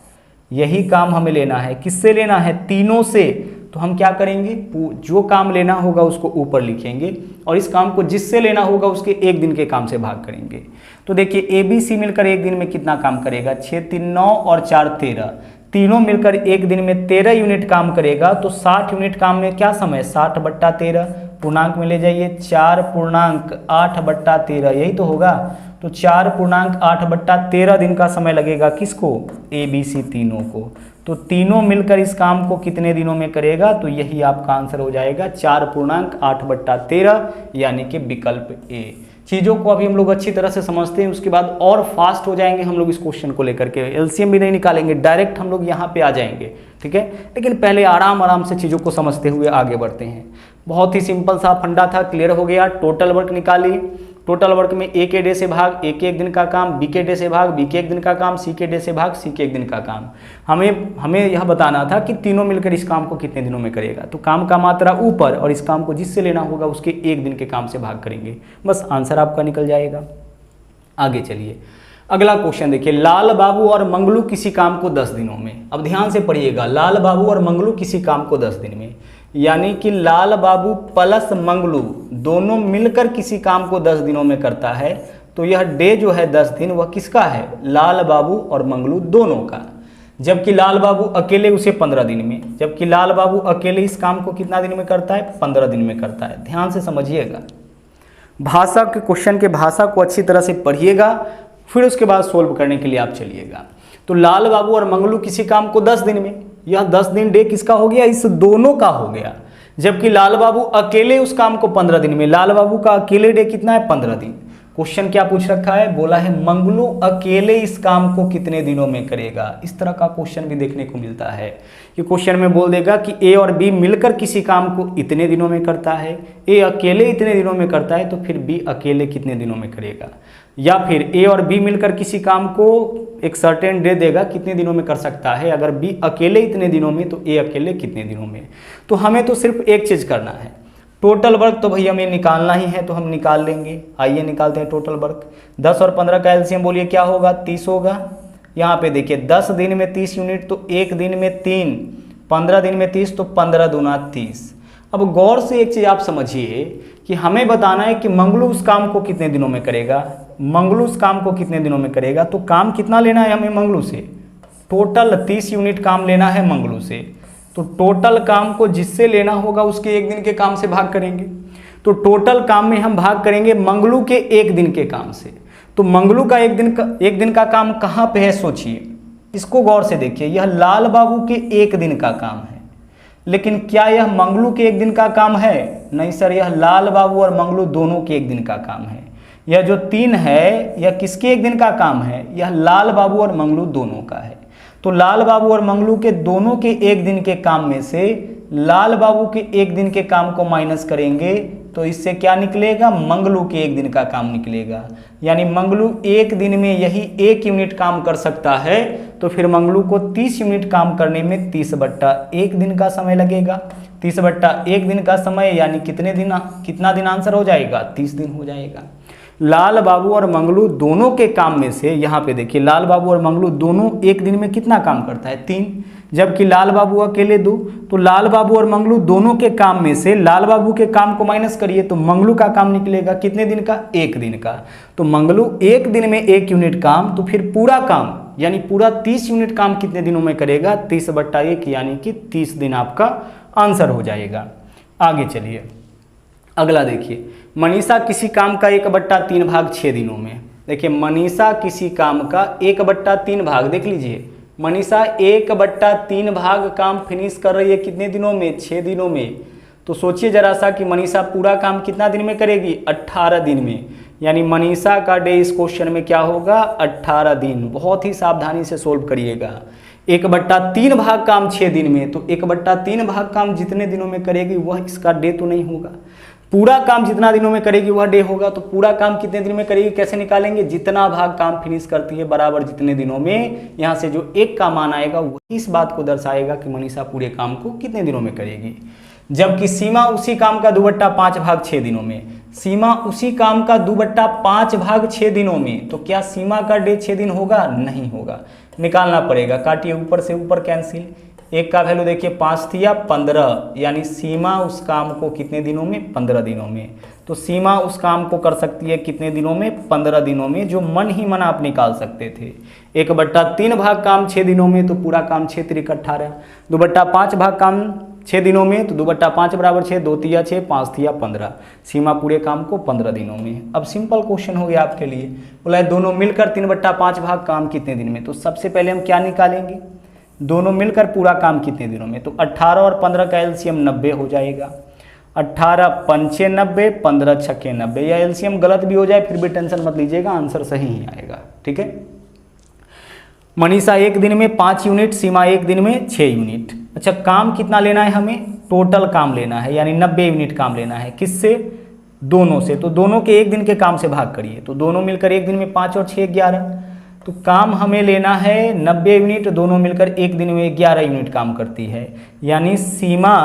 यही काम हमें लेना है, किससे लेना है, तीनों से। तो हम क्या करेंगे, जो काम लेना होगा उसको ऊपर लिखेंगे और इस काम को जिससे लेना होगा उसके एक दिन के काम से भाग करेंगे। तो देखिए ए बी सी मिलकर एक दिन में कितना काम करेगा, 6 3 9 और 4 13, तीनों मिलकर एक दिन में 13 यूनिट काम करेगा। तो 60 यूनिट काम में क्या समय, 60/13, पूर्णांक में ले जाइए 4.8/13, यही तो होगा। तो 4.8/13 दिन का समय लगेगा किसको, ए बी सी तीनों को। तो तीनों मिलकर इस काम को कितने दिनों में करेगा, तो यही आपका आंसर हो जाएगा 4.8/13 यानी कि विकल्प ए। चीज़ों को अभी हम लोग अच्छी तरह से समझते हैं, उसके बाद और फास्ट हो जाएंगे हम लोग इस क्वेश्चन को लेकर के। एलसीएम भी नहीं निकालेंगे, डायरेक्ट हम लोग यहाँ पे आ जाएंगे, ठीक है। लेकिन पहले आराम से चीज़ों को समझते हुए आगे बढ़ते हैं। बहुत ही सिंपल सा फंडा था, क्लियर हो गया। टोटल वर्क निकालिए, टोटल वर्क में ए के डे से भाग ए के एक दिन का काम, बी के डे से भाग बी के एक दिन का काम, सी के डे से भाग सी के एक दिन का काम। हमें यह बताना था कि तीनों मिलकर इस काम को कितने दिनों में करेगा। तो काम का मात्रा ऊपर और इस काम को जिससे लेना होगा उसके एक दिन के काम से भाग करेंगे, बस आंसर आपका निकल जाएगा। आगे चलिए अगला क्वेश्चन देखिए, लाल बाबू और मंगलू किसी काम को 10 दिनों में। अब ध्यान से पढ़िएगा, लाल बाबू और मंगलू किसी काम को 10 दिन में, यानी कि लाल बाबू प्लस मंगलू दोनों मिलकर किसी काम को 10 दिनों में करता है। तो यह डे जो है 10 दिन वह किसका है, लाल बाबू और मंगलू दोनों का। जबकि लाल बाबू अकेले उसे 15 दिन में, जबकि लाल बाबू अकेले इस काम को कितना दिन में करता है, 15 दिन में करता है। ध्यान से समझिएगा, भाषा के क्वेश्चन के भाषा को अच्छी तरह से पढ़िएगा, फिर उसके बाद सोल्व करने के लिए आप चलिएगा। तो लाल बाबू और मंगलू किसी काम को 10 दिन में, यह 10 दिन डे किसका हो गया, इस दोनों का हो गया। जबकि लाल बाबू अकेले उस काम को 15 दिन में, लाल बाबू का अकेले डे कितना है, 15 दिन। क्वेश्चन क्या पूछ रखा है, बोला है मंगलू अकेले इस काम को कितने दिनों में करेगा। इस तरह का क्वेश्चन भी देखने को मिलता है कि क्वेश्चन में बोल देगा कि ए और बी मिलकर किसी काम को इतने दिनों में करता है, ए अकेले इतने दिनों में करता है, तो फिर बी अकेले कितने दिनों में करेगा। या फिर ए और बी मिलकर किसी काम को एक सर्टेन डे देगा कितने दिनों में कर सकता है, अगर बी अकेले इतने दिनों में तो ए अकेले कितने दिनों में। तो हमें तो सिर्फ एक चीज़ करना है, टोटल वर्क तो भाई हमें निकालना ही है, तो हम निकाल लेंगे। आइए निकालते हैं टोटल वर्क। 10 और 15 का एलसीएम बोलिए क्या होगा, 30 होगा। यहाँ पे देखिए 10 दिन में 30 यूनिट तो एक दिन में 3, 15 दिन में 30 तो 15 दूना 30। अब गौर से एक चीज़ आप समझिए कि हमें बताना है कि मंगलू उस काम को कितने दिनों में करेगा, मंगलू उस काम को कितने दिनों में करेगा। तो काम कितना लेना है हमें मंगलू से, टोटल 30 यूनिट काम लेना है मंगलू से। तो टोटल काम को जिससे लेना होगा उसके एक दिन के काम से भाग करेंगे। तो टोटल काम में हम भाग करेंगे मंगलू के एक दिन के काम से। तो मंगलू का एक दिन का काम कहाँ पे है सोचिए, इसको गौर से देखिए। यह लाल बाबू के एक दिन का काम है, लेकिन क्या यह मंगलू के एक दिन का काम है? नहीं सर, यह लाल बाबू और मंगलू दोनों के एक दिन का काम है। यह जो 3 है यह किसके एक दिन का काम है? यह लाल बाबू और मंगलू दोनों का है। तो लाल बाबू और मंगलू के दोनों के एक दिन के काम में से लाल बाबू के एक दिन के काम को माइनस करेंगे तो इससे क्या निकलेगा? मंगलू के एक दिन का काम निकलेगा। यानी मंगलू एक दिन में यही 1 यूनिट काम कर सकता है, तो फिर मंगलू को 30 यूनिट काम करने में 30/1 दिन का समय लगेगा। 30/1 दिन का समय यानी कितना दिन आंसर हो जाएगा? 30 दिन हो जाएगा। लाल बाबू और मंगलू दोनों के काम में से, यहाँ पे देखिए लाल बाबू और मंगलू दोनों एक दिन में कितना काम करता है? 3, जबकि लाल बाबू अकेले 2। तो लाल बाबू और मंगलू दोनों के काम में से लाल बाबू के काम को माइनस करिए तो मंगलू का काम निकलेगा कितने दिन का? 1 दिन का। तो मंगलू एक दिन में 1 यूनिट काम, तो फिर पूरा काम यानी पूरा 30 यूनिट काम कितने दिनों में करेगा? 30/1 यानी कि 30 दिन आपका आंसर हो जाएगा। आगे चलिए, अगला देखिए, मनीषा किसी काम का 1/3 भाग 6 दिनों में। देखिए मनीषा किसी काम का 1/3 भाग, देख लीजिए मनीषा 1/3 भाग काम फिनिश कर रही है कितने दिनों में? 6 दिनों में। तो सोचिए जरा सा कि मनीषा पूरा काम कितना दिन में करेगी? 18 दिन में। यानी मनीषा का डे इस क्वेश्चन में क्या होगा? 18 दिन। बहुत ही सावधानी से सोल्व करिएगा। 1/3 भाग काम 6 दिन में, तो 1/3 भाग काम जितने दिनों में करेगी वह इसका डे तो नहीं होगा। पूरा काम जितना दिनों में करेगी वह डे होगा। तो पूरा काम कितने दिन में करेगी कैसे निकालेंगे? जितना भाग काम फिनिश करती है बराबर जितने दिनों में, यहाँ से जो 1 का मान आएगा वही इस बात को दर्शाएगा कि मनीषा पूरे काम को कितने दिनों में करेगी। जबकि सीमा उसी काम का 2/5 भाग 6 दिनों में। सीमा उसी काम का 2/5 भाग 6 दिनों में, तो क्या सीमा का डे 6 दिन होगा? नहीं होगा। निकालना पड़ेगा। काटिए, ऊपर से ऊपर कैंसिल। 1 का वैल्यू देखिए 5 थी या 15, यानी सीमा उस काम को कितने दिनों में? 15 दिनों में। तो सीमा उस काम को कर सकती है कितने दिनों में? 15 दिनों में, जो मन ही मन आप निकाल सकते थे। 1/3 भाग काम 6 दिनों में, तो पूरा काम 6 × 18। 2/5 भाग काम 6 दिनों में, तो 2/5 बराबर 6, 2 × 6, 5 × 15। सीमा पूरे काम को 15 दिनों में। अब सिंपल क्वेश्चन हो गया आपके लिए। बोला है दोनों मिलकर 3/5 भाग काम कितने दिन में? तो सबसे पहले हम क्या निकालेंगे? दोनों मिलकर पूरा काम कितने दिनों में? तो 18 और 15 का एलसीएम 90 हो जाएगा। 18 पंचे 90, 15 छक्के 90। या एलसीएम गलत भी हो जाए फिर भी टेंशन मत लीजिएगा, आंसर सही ही आएगा। ठीक है। मनीषा 1 दिन में 5 यूनिट, सीमा 1 दिन में 6 यूनिट। अच्छा, काम कितना लेना है हमें? टोटल काम लेना है, यानी 90 यूनिट काम लेना है। किससे? दोनों से। तो दोनों के 1 दिन के काम से भाग करिए, तो दोनों मिलकर 1 दिन में 5 और 6 11। तो काम हमें लेना है 90 यूनिट, दोनों मिलकर 1 दिन में 11 यूनिट काम करती है। यानी सीमा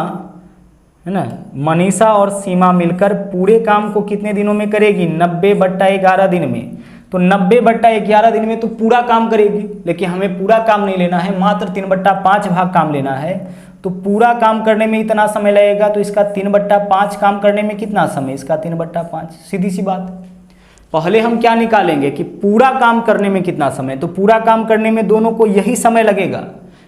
है ना, मनीषा और सीमा मिलकर पूरे काम को कितने दिनों में करेगी? 90/11 दिन में। तो 90/11 दिन में तो पूरा काम करेगी, लेकिन हमें पूरा काम नहीं लेना है, मात्र 3/5 भाग काम लेना है। तो पूरा काम करने में इतना समय लगेगा, तो इसका 3/5 काम करने में कितना समय? इसका 3/5। सीधी सी बात। पहले हम क्या निकालेंगे कि पूरा काम करने में कितना समय? तो पूरा काम करने में दोनों को यही समय लगेगा,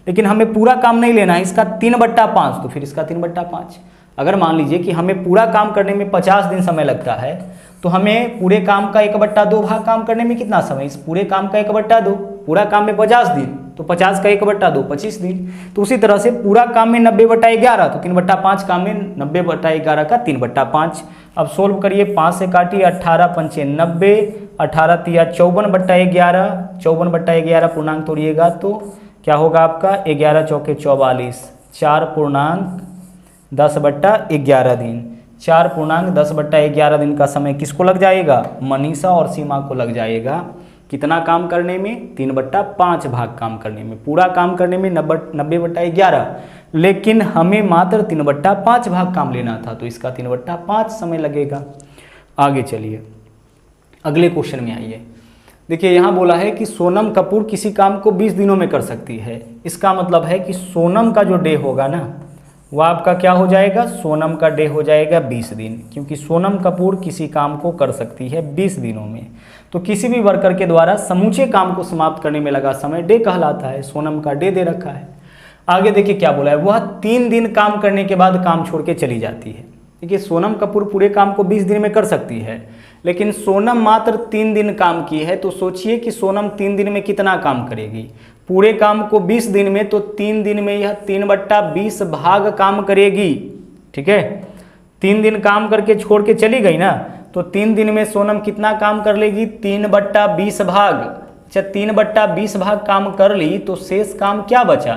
लेकिन हमें पूरा काम नहीं लेना है, इसका 3/5। तो फिर इसका 3/5। अगर मान लीजिए कि हमें पूरा काम करने में 50 दिन समय लगता है, तो हमें पूरे काम का 1/2 भाग काम करने में कितना समय? इस पूरे काम का 1/2, पूरा काम में 50 दिन, तो 50 का 1/2 25 दिन। तो उसी तरह से पूरा काम में 90/11, तो 3/5 काम में 90/11 का 3/5। अब सोल्व करिए, 5 से काटिए, 18 पंचे 90, 18 तिया 54/11, 54/11 पूर्णांक तोड़िएगा तो क्या होगा आपका? 11 चौके 44, 4.10/11 दिन। 4.10/11 दिन का समय किसको लग जाएगा? मनीषा और सीमा को लग जाएगा। कितना काम करने में? 3/5 भाग काम करने में। पूरा काम करने में 90/11, लेकिन हमें मात्र 3/5 भाग काम लेना था, तो इसका 3/5 समय लगेगा। आगे चलिए, अगले क्वेश्चन में आइए। देखिए यहाँ बोला है कि सोनम कपूर किसी काम को 20 दिनों में कर सकती है। इसका मतलब है कि सोनम का जो डे होगा ना, वह आपका क्या हो जाएगा? सोनम का डे हो जाएगा 20 दिन, क्योंकि सोनम कपूर किसी काम को कर सकती है 20 दिनों में। तो किसी भी वर्कर के द्वारा समूचे काम को समाप्त करने में लगा समय डे कहलाता है। सोनम का डे दे रखा है। आगे देखिए क्या बोला है, वह 3 दिन काम करने के बाद काम छोड़ के चली जाती है। देखिए सोनम कपूर पूरे काम को 20 दिन में कर सकती है, लेकिन सोनम मात्र 3 दिन काम की है। तो सोचिए कि सोनम 3 दिन में कितना काम करेगी। पूरे काम को 20 दिन में, तो 3 दिन में यह 3/20 भाग काम करेगी। ठीक है, 3 दिन काम करके छोड़ के चली गई ना, तो 3 दिन में सोनम कितना काम कर लेगी? 3/20 भाग। अच्छा, 3/20 भाग काम कर ली तो शेष काम क्या बचा?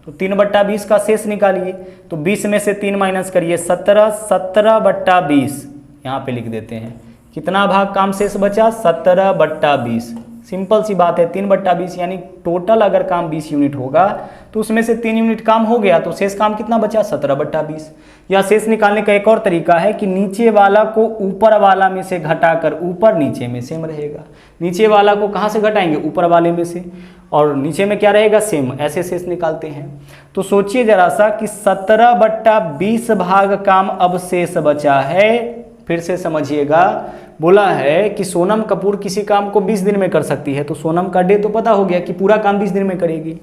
तो 3/20 का शेष निकालिए। तो 20 में से 3 माइनस करिए, 17, 17/20 यहाँ पे लिख देते हैं। कितना भाग काम शेष बचा? 17/20। सिंपल सी बात है, 3/20 यानी टोटल अगर काम 20 यूनिट होगा तो उसमें से 3 यूनिट काम हो गया, तो शेष काम कितना बचा? 17/20। या शेष निकालने का एक और तरीका है कि नीचे वाला को ऊपर वाला में से घटाकर, ऊपर नीचे में सेम रहेगा। नीचे वाला को कहाँ से घटाएंगे? ऊपर वाले में से, और नीचे में क्या रहेगा? सेम। ऐसे शेष निकालते हैं। तो सोचिए जरा सा कि 17/20 भाग काम अब शेष बचा है। फिर से समझिएगा, बोला है कि सोनम कपूर किसी काम को 20 दिन में कर सकती है, तो सोनम का डे तो पता हो गया कि पूरा काम 20 दिन में करेगी,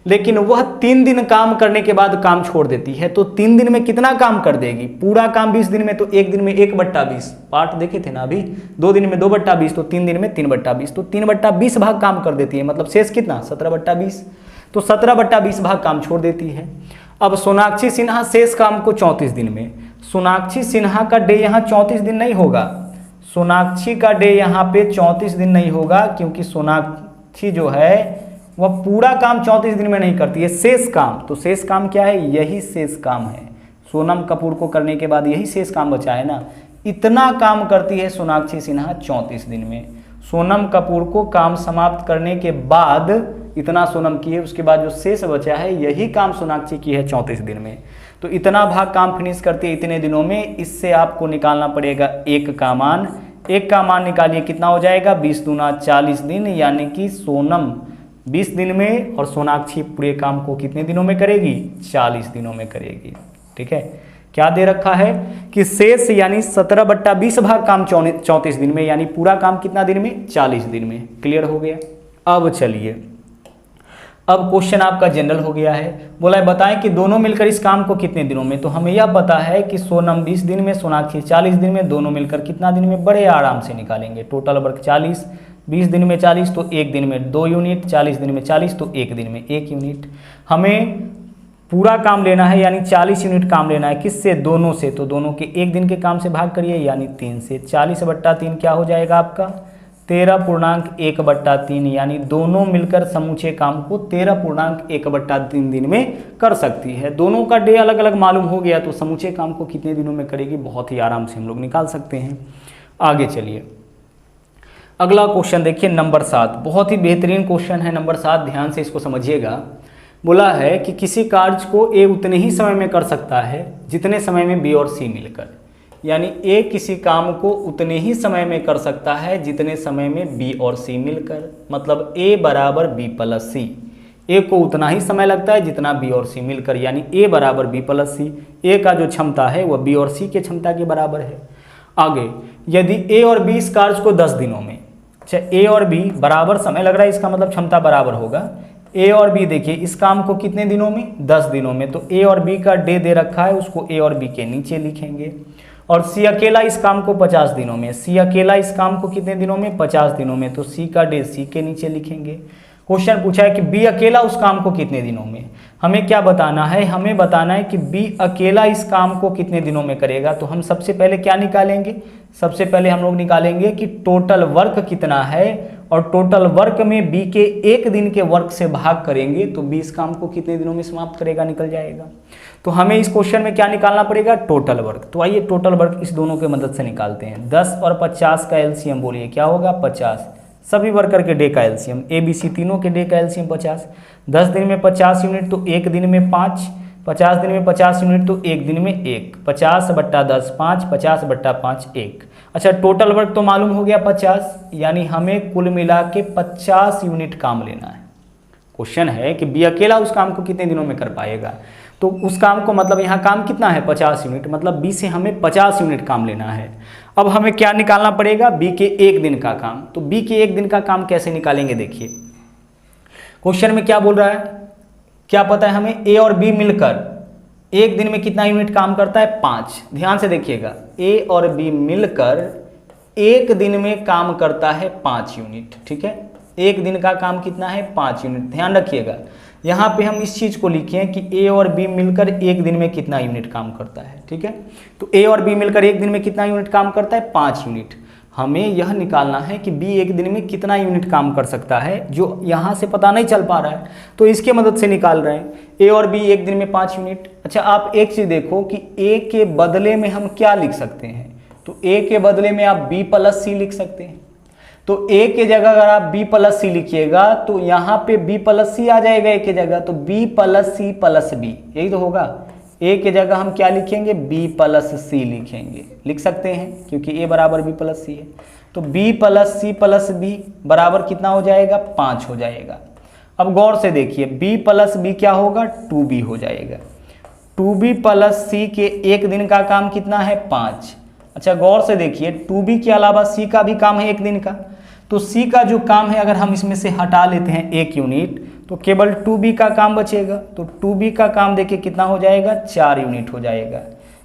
लेकिन वह 3 दिन काम करने के बाद काम छोड़ देती है। तो 3 दिन में कितना काम कर देगी? पूरा काम 20 दिन में, तो 1 दिन में 1/20 पार्ट देखे थे ना अभी, 2 दिन में 2/20, तो 3 दिन में 3/20, तो 3/20 भाग काम कर देती है। मतलब शेष कितना? 17/20। तो 17/20 भाग काम छोड़ देती है। अब सोनाक्षी सिन्हा शेष काम को 34 दिन में, सोनाक्षी सिन्हा का डे यहाँ 34 दिन नहीं होगा। सोनाक्षी का डे यहाँ पे 34 दिन नहीं होगा, क्योंकि सोनाक्षी जो है वह पूरा काम 34 दिन में नहीं करती है, शेष काम। तो शेष काम क्या है? यही शेष काम है। सोनम कपूर को करने के बाद यही शेष काम बचा है ना। इतना काम करती है सोनाक्षी सिन्हा 34 दिन में। सोनम कपूर को काम समाप्त करने के बाद इतना सोनम की है, उसके बाद जो शेष बचा है यही काम सोनाक्षी की है 34 दिन में। तो इतना भाग काम फिनिश करती है इतने दिनों में। इससे आपको निकालना पड़ेगा 1 का मान। 1 का मान निकालिए, कितना हो जाएगा? 20 दूना 40 दिन, यानी कि सोनम 20 दिन में और सोनाक्षी पूरे काम को कितने दिनों में करेगी? 40 दिनों में करेगी। ठीक है, क्या दे रखा है कि शेष यानी 17/20 भाग काम 34 दिन में, यानी पूरा काम कितना दिन में? 40 दिन में। क्लियर हो गया। अब चलिए, अब क्वेश्चन आपका जनरल हो गया है। बोला है बताएं कि दोनों मिलकर इस काम को कितने दिनों में। तो हमें यह पता है कि सोनम 20 दिन में, सोनाक्षी 40 दिन में, दोनों मिलकर कितना दिन में? बड़े आराम से निकालेंगे। टोटल वर्क 40, 20 दिन में 40 तो 1 दिन में 2 यूनिट, 40 दिन में 40 तो 1 दिन में 1 यूनिट। हमें पूरा काम लेना है, यानी 40 यूनिट काम लेना है। किससे? दोनों से। तो दोनों के 1 दिन के काम से भाग करिए, यानी 3 से। 40/3 क्या हो जाएगा आपका? 13.1/3, यानी दोनों मिलकर समूचे काम को 13.1/3 दिन में कर सकती है। दोनों का डे अलग अलग मालूम हो गया, तो समूचे काम को कितने दिनों में करेगी बहुत ही आराम से हम लोग निकाल सकते हैं। आगे चलिए, अगला क्वेश्चन देखिए, नंबर 7। बहुत ही बेहतरीन क्वेश्चन है नंबर 7, ध्यान से इसको समझिएगा। बोला है कि किसी कार्य को ए उतने ही समय में कर सकता है जितने समय में बी और सी मिलकर, यानी ए किसी काम को उतने ही समय में कर सकता है जितने समय में बी और सी मिलकर। मतलब ए बराबर बी प्लस सी, ए को उतना ही समय लगता है जितना बी और सी मिलकर, यानी ए बराबर बी प्लस सी। ए का जो क्षमता है वह बी और सी के क्षमता के बराबर है। आगे, यदि ए और बी इस कार्य को 10 दिनों में, अच्छा ए और बी बराबर समय लग रहा है, इसका मतलब क्षमता बराबर होगा। ए और बी देखिए इस काम को कितने दिनों में? 10 दिनों में। तो ए और बी का डे दे रखा है, उसको ए और बी के नीचे लिखेंगे। और सी अकेला इस काम को 50 दिनों में, सी अकेला इस काम को कितने दिनों में? 50 दिनों में। तो सी का डे सी के नीचे लिखेंगे। क्वेश्चन पूछा है कि बी अकेला उस काम को कितने दिनों में। हमें क्या बताना है? हमें बताना है कि बी अकेला इस काम को कितने दिनों में करेगा। तो हम सबसे पहले क्या निकालेंगे? सबसे पहले हम लोग निकालेंगे कि टोटल वर्क कितना है, और टोटल वर्क में बी के 1 दिन के वर्क से भाग करेंगे तो बी इस काम को कितने दिनों में समाप्त करेगा, निकल जाएगा। तो हमें इस क्वेश्चन में क्या निकालना पड़ेगा? Total work. तो आइए टोटल वर्क इस दोनों की मदद से निकालते हैं। 10 और 50 का एलसीएम बोलिए क्या होगा? 50। सभी वर्कर के डे का एलसीएम, ए बी सी तीनों के डे का एलसीएम 50। 10 दिन में 50 यूनिट तो 1 दिन में 5, 50 दिन में 50 यूनिट तो 1 दिन में 1, 50/10 5, 50/5 1। अच्छा, टोटल वर्क तो मालूम हो गया 50, यानी हमें कुल मिला के 50 यूनिट काम लेना है। क्वेश्चन है कि बी अकेला उस काम को कितने दिनों में कर पाएगा। तो उस काम को मतलब यहाँ काम कितना है? 50 यूनिट, मतलब बी से हमें 50 यूनिट काम लेना है। अब हमें क्या निकालना पड़ेगा? बी के 1 दिन का काम। तो बी के 1 दिन का काम कैसे निकालेंगे? देखिए क्वेश्चन में क्या बोल रहा है, क्या पता है हमें? ए और बी मिलकर, एक दिन में कितना यूनिट काम करता है? 5। ध्यान से देखिएगा, ए और बी मिलकर एक दिन में काम करता है 5 यूनिट। ठीक है, एक दिन का काम कितना है? 5 यूनिट। ध्यान रखिएगा, यहाँ पे हम इस चीज़ को लिखे कि ए और बी मिलकर एक दिन में कितना यूनिट काम करता है। ठीक है, तो ए और बी मिलकर एक दिन में कितना यूनिट काम करता है? 5 यूनिट। हमें यह निकालना है कि बी एक दिन में कितना यूनिट काम कर सकता है, जो यहाँ से पता नहीं चल पा रहा है, तो इसके मदद से निकाल रहे हैं। ए और बी एक दिन में 5 यूनिट। अच्छा, आप एक चीज़ देखो कि ए के बदले में हम क्या लिख सकते हैं, तो ए के बदले में आप बी प्लस सी लिख सकते हैं। तो ए के जगह अगर आप बी प्लस सी लिखिएगा तो यहाँ पे बी प्लस सी आ जाएगा ए के जगह, तो बी प्लस सी प्लस बी, यही तो होगा। ए के जगह हम क्या लिखेंगे? बी प्लस सी लिखेंगे, लिख सकते हैं क्योंकि ए बराबर बी प्लस सी है। तो बी प्लस सी प्लस बी बराबर कितना हो जाएगा? 5 हो जाएगा। अब गौर से देखिए, बी प्लस बी क्या होगा? 2b हो जाएगा। 2b प्लस सी के एक दिन का काम कितना है? 5। अच्छा, गौर से देखिए, 2b के अलावा सी का भी काम है एक दिन का, तो सी का जो काम है अगर हम इसमें से हटा लेते हैं 1 यूनिट तो केवल 2b का काम बचेगा। तो 2b का काम देखिए कितना हो जाएगा? 4 यूनिट हो जाएगा,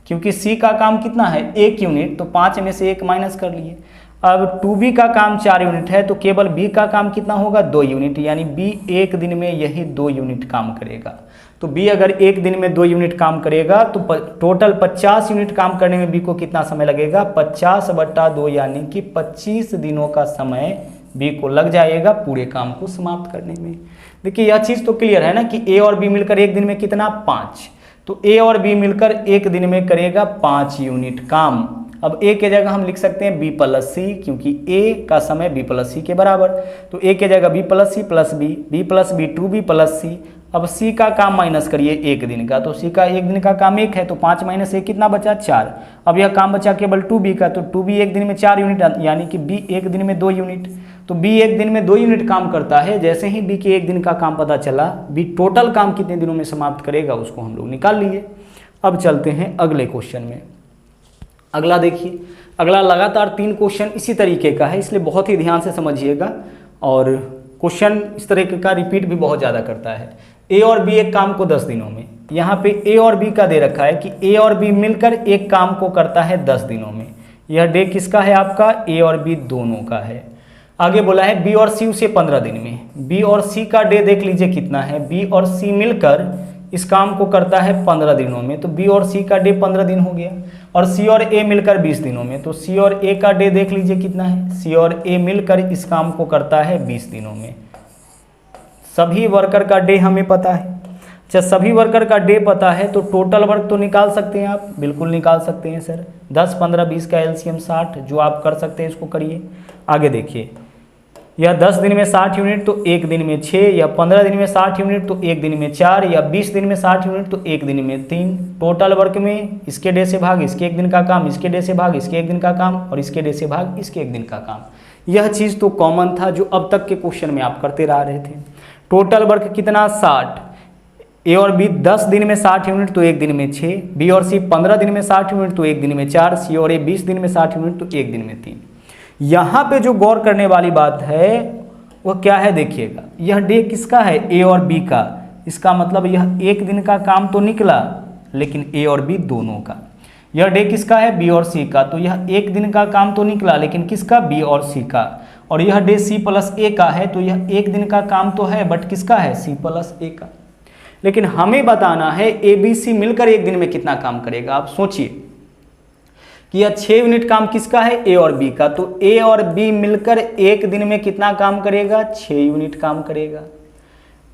क्योंकि सी का काम कितना है? 1 यूनिट, तो 5 में से 1 माइनस कर लिए। अब 2b का काम 4 यूनिट है, तो केवल b का काम कितना होगा? 2 यूनिट, यानी b एक दिन में यही 2 यूनिट काम करेगा। तो b अगर एक दिन में 2 यूनिट काम करेगा तो टोटल 50 यूनिट काम करने में b को कितना समय लगेगा? 50/2, यानी कि 25 दिनों का समय b को लग जाएगा पूरे काम को समाप्त करने में। देखिए, यह चीज़ तो क्लियर है ना कि a और b मिलकर एक दिन में कितना? 5। तो a और b मिलकर एक दिन में करेगा 5 यूनिट काम। अब a के जगह हम लिख सकते हैं b प्लस सी, क्योंकि a का समय b प्लस सी के बराबर। तो a के जगह b प्लस सी plus b plus b 2b plus c. अब c का काम माइनस करिए एक दिन का, तो c का एक दिन का काम 1 है, तो 5 माइनस 1 कितना बचा? 4। अब यह काम बचा केवल 2b का, तो 2b एक दिन में 4 यूनिट, यानी कि b एक दिन में 2 यूनिट। तो b एक दिन में 2 यूनिट काम करता है। जैसे ही b के एक दिन का काम पता चला, b टोटल काम कितने दिनों में समाप्त करेगा उसको हम लोग निकाल लिए। अब चलते हैं अगले क्वेश्चन में। अगला देखिए, अगला लगातार 3 क्वेश्चन इसी तरीके का है, इसलिए बहुत ही ध्यान से समझिएगा। और क्वेश्चन इस तरीके का रिपीट भी बहुत ज़्यादा करता है। ए और बी एक काम को 10 दिनों में, यहाँ पे ए और बी का दे रखा है कि ए और बी मिलकर एक काम को करता है 10 दिनों में। यह डे किसका है? आपका ए और बी दोनों का है। आगे बोला है बी और सी उसे 15 दिन में। बी और सी का डे देख लीजिए कितना है। बी और सी मिलकर इस काम को करता है 15 दिनों में, तो बी और सी का डे 15 दिन हो गया। और सी और ए मिलकर 20 दिनों में, तो सी और ए का डे देख लीजिए कितना है। सी और ए मिलकर इस काम को करता है 20 दिनों में। सभी वर्कर का डे हमें पता है। अच्छा, सभी वर्कर का डे पता है तो टोटल वर्क तो निकाल सकते हैं आप, बिल्कुल निकाल सकते हैं सर। 10, 15, 20 का एलसीएम 60, जो आप कर सकते हैं इसको करिए। आगे देखिए, यह 10 दिन में 60 यूनिट तो एक दिन में 6, या 15 दिन में 60 यूनिट तो एक दिन में 4, या 20 दिन में 60 यूनिट तो एक दिन में 3। टोटल वर्क में इसके डे से भाग इसके एक दिन का काम, इसके डे से भाग इसके एक दिन का काम, और इसके डे से भाग इसके एक दिन का काम। यह चीज़ तो कॉमन था जो अब तक के क्वेश्चन में आप करते रह रहे थे। टोटल वर्क कितना? 60। ए और बी 10 दिन में 60 यूनिट तो एक दिन में 6, बी और सी 15 दिन में 60 यूनिट तो एक दिन में 4, सी और ए 20 दिन में 60 यूनिट तो एक दिन में 3। यहाँ पे जो गौर करने वाली बात है वह क्या है? देखिएगा, यह डे किसका है? ए और बी का। इसका मतलब यह एक दिन का काम तो निकला, लेकिन ए और बी दोनों का। यह डे किसका है? बी और सी का। तो यह एक दिन का काम तो निकला, लेकिन किसका? बी और सी का। और यह डे सी प्लस ए का है, तो यह एक दिन का काम तो है, बट किसका है? सी प्लस ए का। लेकिन हमें बताना है ए बी सी मिलकर एक दिन में कितना काम करेगा। आप सोचिए कि यह 6 यूनिट काम किसका है? ए और बी का। तो ए और बी मिलकर एक दिन में कितना काम करेगा? 6 यूनिट काम करेगा।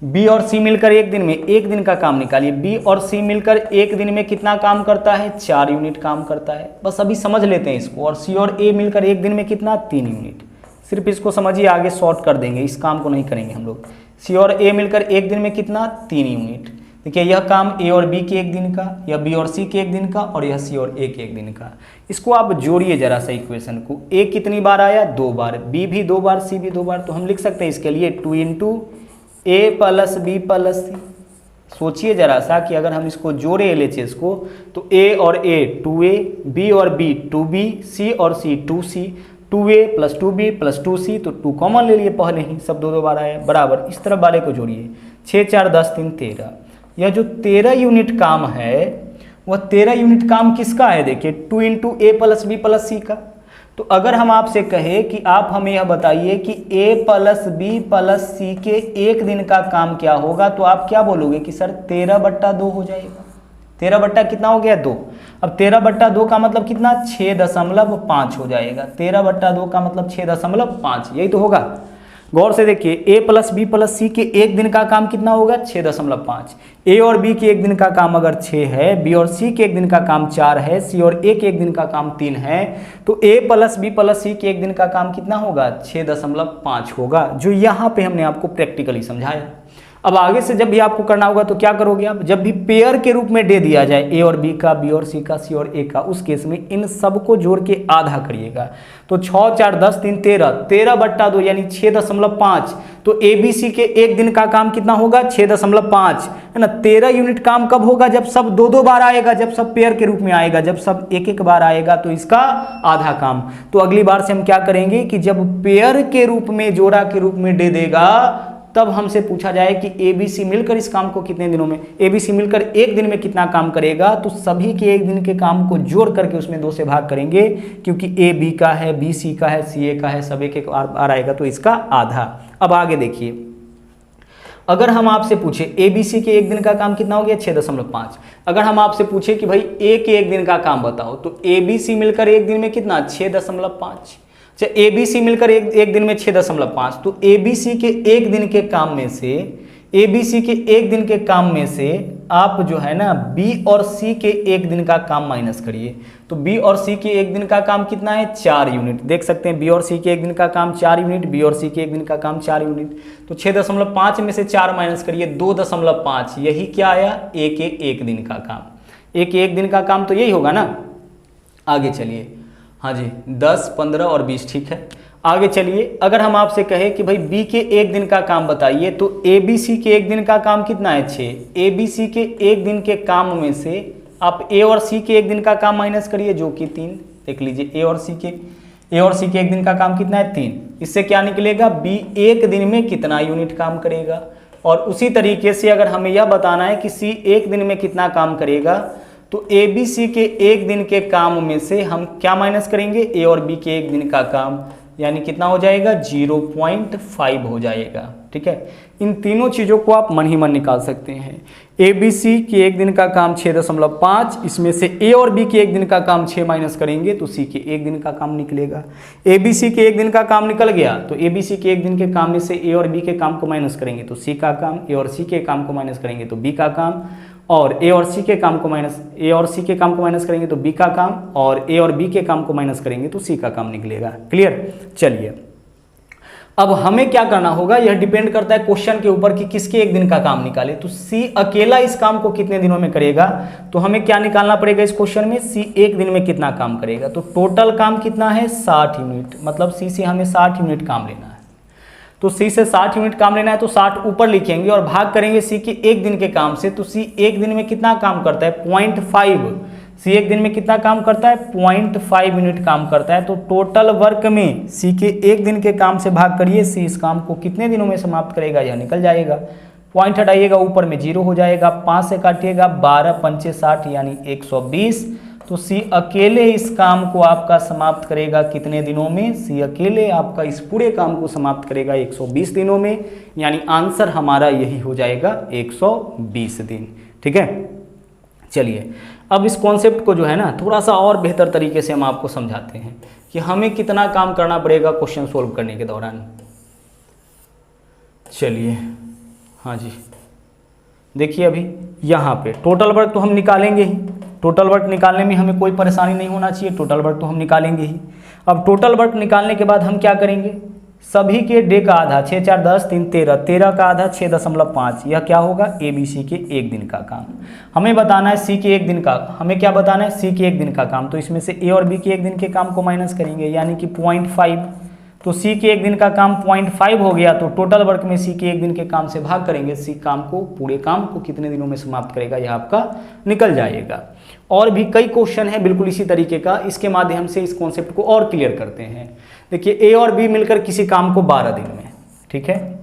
बी और सी मिलकर एक दिन में, एक दिन का काम निकालिए। बी और सी मिलकर एक दिन में कितना काम करता है? 4 यूनिट काम करता है। बस अभी समझ लेते हैं इसको। और सी और ए मिलकर एक दिन में कितना? 3 यूनिट। सिर्फ इसको समझिए, आगे शॉर्ट कर देंगे, इस काम को नहीं करेंगे हम लोग। सी और ए मिलकर एक दिन में कितना? 3 यूनिट। देखिए, यह काम ए और बी के एक दिन का, या बी और सी के एक दिन का, और यह सी और ए के एक दिन का। इसको आप जोड़िए जरा सा इक्वेशन को। ए कितनी बार आया? 2 बार। बी भी 2 बार, सी भी 2 बार। तो हम लिख सकते हैं इसके लिए 2 × ए प्लस बी प्लस सी। सोचिए जरा सा कि अगर हम इसको जोड़े एलएचएस को, तो ए और ए 2a, बी और बी 2b, सी और सी 2c, 2a plus 2b plus 2c, तो 2 कॉमन ले लिए पहले ही, सब 2 बार आया बराबर। इस तरफ वाले को जोड़िए, 6 4 10 3 13। यह जो 13 यूनिट काम है वह 13 यूनिट काम किसका है? देखिए 2 इंटू ए प्लस बी प्लस सी का। तो अगर हम आपसे कहे कि आप हमें यह बताइए कि a प्लस बी प्लस सी के एक दिन का काम क्या होगा, तो आप क्या बोलोगे कि सर 13/2 हो जाएगा। 13 बट्टा कितना हो गया? 2। अब 13/2 का मतलब कितना? 6.5 हो जाएगा। 13/2 का मतलब 6.5, यही तो होगा। गौर से देखिए, a प्लस बी प्लस सी के एक दिन का काम कितना होगा? 6.5। ए और बी के एक दिन का काम अगर 6 है, बी और सी के एक दिन का काम 4 है, सी और ए के एक दिन का काम 3 है, तो a प्लस बी प्लस सी के एक दिन का काम कितना होगा? 6.5 होगा, जो यहाँ पे हमने आपको प्रैक्टिकली समझाया। अब आगे से जब भी आपको करना होगा तो क्या करोगे आप? जब भी पेयर के रूप में दे दिया जाए ए और बी का, बी और सी का, सी और ए का, उस केस में इन सबको जोड़ के आधा करिएगा। तो 6 4 10 3 13, 13/2 यानी 6.5। तो ए बी सी के एक दिन का काम कितना होगा? 6.5 है ना। 13 यूनिट काम कब होगा? जब सब 2 बार आएगा, जब सब पेयर के रूप में आएगा, जब सब 1 बार आएगा तो इसका आधा काम। तो अगली बार से हम क्या करेंगे कि जब पेयर के रूप में, जोड़ा के रूप में दे देगा, तब हमसे पूछा जाए कि ए बी सी मिलकर इस काम को कितने दिनों में, ए बी सी मिलकर एक दिन में कितना काम करेगा, तो सभी के एक दिन के काम को जोड़ करके उसमें 2 से भाग करेंगे, क्योंकि ए बी का है, बी सी का है, सी ए का है, सब एक बार आएगा तो इसका आधा। अब आगे देखिए, अगर हम आपसे पूछे ए बी सी के एक दिन का काम कितना हो गया? 6.5। अगर हम आपसे पूछे कि भाई ए के एक दिन का काम बताओ, तो ए बी सी मिलकर एक दिन में कितना? 6.5। अच्छा, ए बी सी मिलकर एक दिन में 6.5, तो ए बी सी के एक दिन के काम में से, ए बी सी के एक दिन के काम में से आप जो है ना बी और सी के एक दिन का काम माइनस करिए। तो बी और सी के एक दिन का काम कितना है? 4 यूनिट। देख सकते हैं बी और सी के एक दिन का काम 4 यूनिट, बी और सी के एक दिन का काम 4 यूनिट। तो 6.5 में से 4 माइनस करिए, 2.5, यही क्या आया? ए के एक दिन का काम। ए के एक दिन का काम तो यही होगा ना। आगे चलिए, हाँ जी, 10, 15 और 20, ठीक है। आगे चलिए, अगर हम आपसे कहें कि भाई बी के एक दिन का काम बताइए, तो ए बी सी के एक दिन का काम कितना है? 6। ए बी सी के एक दिन के काम में से आप ए और सी के एक दिन का काम माइनस करिए, जो कि 3। देख लीजिए, ए और सी के एक दिन का काम कितना है? 3। इससे क्या निकलेगा? बी एक दिन में कितना यूनिट काम करेगा। और उसी तरीके से अगर हमें यह बताना है कि सी एक दिन में कितना काम करेगा, तो ए बी सी के एक दिन के काम में से हम क्या माइनस करेंगे? ए और बी के एक दिन का काम, यानी कितना हो जाएगा? 0.5 हो जाएगा। ठीक है, इन तीनों चीज़ों को आप मन ही मन निकाल सकते हैं। ए बी सी के एक दिन का काम 6.5, इसमें से ए और बी के एक दिन का काम 6 माइनस करेंगे तो सी के एक दिन का काम निकलेगा। ए बी सी के एक दिन का काम निकल गया, तो ए बी सी के एक दिन के काम में से ए और बी के काम को माइनस करेंगे तो सी का काम, ए और सी के काम को माइनस करेंगे तो बी का काम, और ए और सी के काम को माइनस करेंगे तो बी का काम, और ए और बी के काम को माइनस करेंगे तो सी का काम निकलेगा। क्लियर? चलिए, अब हमें क्या करना होगा, यह डिपेंड करता है क्वेश्चन के ऊपर कि किसके एक दिन का काम निकाले। तो सी अकेला इस काम को कितने दिनों में करेगा, तो हमें क्या निकालना पड़ेगा इस क्वेश्चन में? सी एक दिन में कितना काम करेगा। तो टोटल काम कितना है? 60 यूनिट, मतलब सी से हमें 60 यूनिट काम लेना है। तो सी से 60 यूनिट काम लेना है तो 60 ऊपर लिखेंगे और भाग करेंगे सी के एक दिन के काम से। तो सी एक दिन में कितना काम करता है? 0.5। सी एक दिन में कितना काम करता है? 0.5 यूनिट काम करता है। तो टोटल वर्क में सी के एक दिन के काम से भाग करिए, सी इस काम को कितने दिनों में समाप्त करेगा, यह निकल जाएगा। पॉइंट हटाइएगा, ऊपर में 0 हो जाएगा, 5 से काटिएगा, 12 पंचे 60 यानी 120। तो सी अकेले इस काम को आपका समाप्त करेगा कितने दिनों में? सी अकेले आपका इस पूरे काम को समाप्त करेगा 120 दिनों में, यानी आंसर हमारा यही हो जाएगा 120 दिन। ठीक है, चलिए अब इस कॉन्सेप्ट को जो है ना थोड़ा सा और बेहतर तरीके से हम आपको समझाते हैं कि हमें कितना काम करना पड़ेगा क्वेश्चन सोल्व करने के दौरान। चलिए, हाँ जी, देखिए अभी यहाँ पे टोटल वर्क तो हम निकालेंगे ही, टोटल वर्क निकालने में हमें कोई परेशानी नहीं होना चाहिए, टोटल वर्क तो हम निकालेंगे ही। अब टोटल वर्क निकालने के बाद हम क्या करेंगे? सभी के डे का आधा, 6 4 10 3 13, 13 का आधा 6.5, यह क्या होगा? ए बी सी के एक दिन का काम। हमें बताना है सी के एक दिन का, हमें क्या बताना है? सी के एक दिन का काम। तो इसमें से ए और बी के एक दिन के काम को माइनस करेंगे, यानी कि 0.5। तो सी के एक दिन का काम 0.5 हो गया, तो टोटल वर्क में सी के एक दिन के काम से भाग करेंगे, सी काम को, पूरे काम को कितने दिनों में समाप्त करेगा, यह आपका निकल जाएगा। और भी कई क्वेश्चन है बिल्कुल इसी तरीके का, इसके माध्यम से इस कॉन्सेप्ट को और क्लियर करते हैं। देखिए, ए और बी मिलकर किसी काम को 12 दिन में, ठीक है,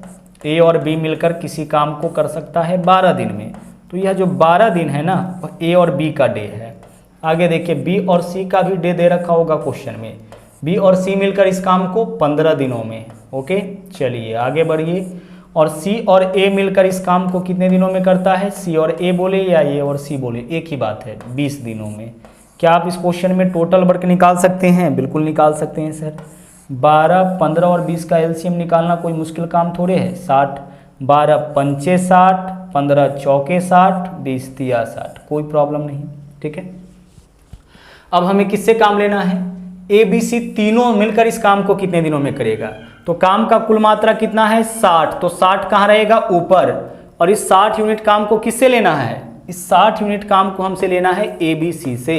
ए और बी मिलकर किसी काम को कर सकता है 12 दिन में। तो यह जो 12 दिन है ना वह ए और बी का डे है। आगे देखिए बी और सी का भी डे दे रखा होगा क्वेश्चन में। बी और सी मिलकर इस काम को 15 दिनों में। ओके, चलिए आगे बढ़िए। और सी और ए मिलकर इस काम को कितने दिनों में करता है? सी और ए बोले या ए और सी बोले, एक ही बात है, 20 दिनों में। क्या आप इस क्वेश्चन में टोटल वर्क निकाल सकते हैं? बिल्कुल निकाल सकते हैं सर। 12, 15 और 20 का एलसीएम निकालना कोई मुश्किल काम थोड़े है। 60, 12 पंचे 60, 15 चौके 60, 20 तिया 60, कोई प्रॉब्लम नहीं। ठीक है, अब हमें किससे काम लेना है? ए बी सी तीनों मिलकर इस काम को कितने दिनों में करेगा? तो काम का कुल मात्रा कितना है? 60। तो 60 कहाँ रहेगा? ऊपर। और इस 60 यूनिट काम को किससे लेना है? इस 60 यूनिट काम को हमसे लेना है ए बी सी से।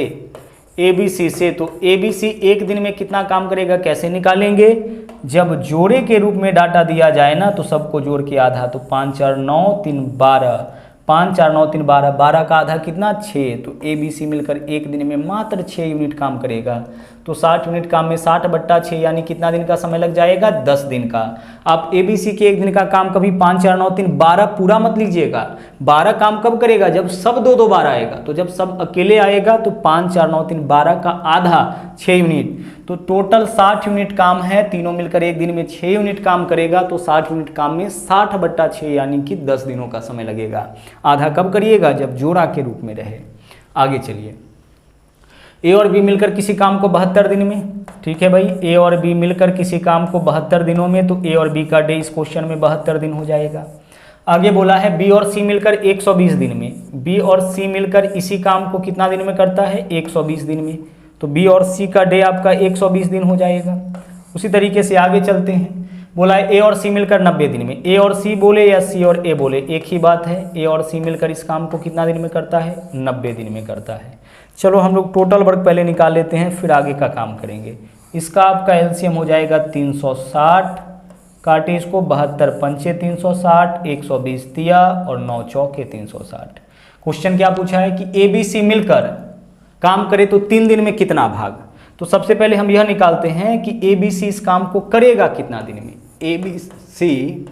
ए बी सी से, तो ए बी सी एक दिन में कितना काम करेगा कैसे निकालेंगे? जब जोड़े के रूप में डाटा दिया जाए ना तो सबको जोड़ के आधा, तो 5 4 9 3 12, 5 4 9 3 12, 12 का आधा कितना? 6। तो ए बी सी मिलकर एक दिन में मात्र 6 यूनिट काम करेगा। तो 60 यूनिट काम में 60/6 यानी कितना दिन का समय लग जाएगा? 10 दिन का। आप ए बी सी के एक दिन का काम कभी 5 4 9 3 12 पूरा मत लीजिएगा। 12 काम कब करेगा? जब सब 2 बार आएगा। तो जब सब अकेले आएगा तो 5 4 9 3 12 का आधा 6 यूनिट। तो टोटल 60 यूनिट काम है, तीनों मिलकर एक दिन में 6 यूनिट काम करेगा। तो 60 यूनिट काम में 60/6 यानी कि 10 दिनों का समय लगेगा। आधा कब करिएगा? जब जोड़ा के रूप में रहे। आगे चलिए, ए और बी मिलकर किसी काम को 72 दिन में। ठीक है भाई, ए और बी मिलकर किसी काम को 72 दिनों में, तो ए और बी का डे इस क्वेश्चन में 72 दिन हो जाएगा। आगे बोला है बी और सी मिलकर 120 दिन में। बी और सी मिलकर इसी काम को कितना दिन में करता है? 120 दिन में। तो बी और सी का डे आपका 120 दिन हो जाएगा। उसी तरीके से आगे चलते हैं। बोला है ए और सी मिलकर 90 दिन में। ए और सी बोले या सी और ए बोले, एक ही बात है। ए और सी मिलकर इस काम को कितना दिन में करता है? 90 दिन में करता है। चलो हम लोग टोटल वर्क पहले निकाल लेते हैं, फिर आगे का काम करेंगे। इसका आपका एलसीएम हो जाएगा 360, काटे इसको 72 पंचे 360, 120 तिया और 9 चौके 360। क्वेश्चन क्या पूछा है कि ए बी सी मिलकर काम करे तो 3 दिन में कितना भाग? तो सबसे पहले हम यह निकालते हैं कि ए बी सी इस काम को करेगा कितना दिन में। ए बी सी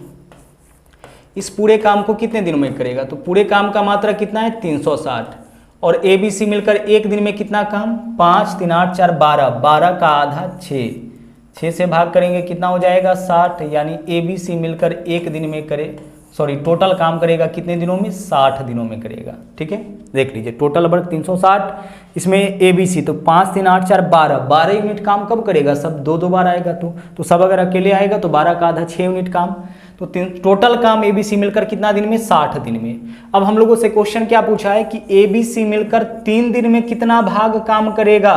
इस पूरे काम को कितने दिनों में करेगा? तो पूरे काम का मात्रा कितना है? 360। और ए बी सी मिलकर एक दिन में कितना काम? 5 3 8 4 12, 12 का आधा 6, 6 से भाग करेंगे कितना हो जाएगा? 60। यानी ए बी सी मिलकर एक दिन में करे, सॉरी टोटल काम करेगा कितने दिनों में? 60 दिनों में करेगा। ठीक है, देख लीजिए टोटल वर्क 360, इसमें ए बी सी तो 5 3 8 4 12, 12 यूनिट काम कब करेगा? सब 2 बार आएगा। तो सब अगर अकेले आएगा तो 12 का आधा 6 यूनिट काम। तो टोटल काम ए बी सी मिलकर कितना दिन में? 60 दिन में। अब हम लोगों से क्वेश्चन क्या पूछा है कि ए बी सी मिलकर 3 दिन में कितना भाग काम करेगा?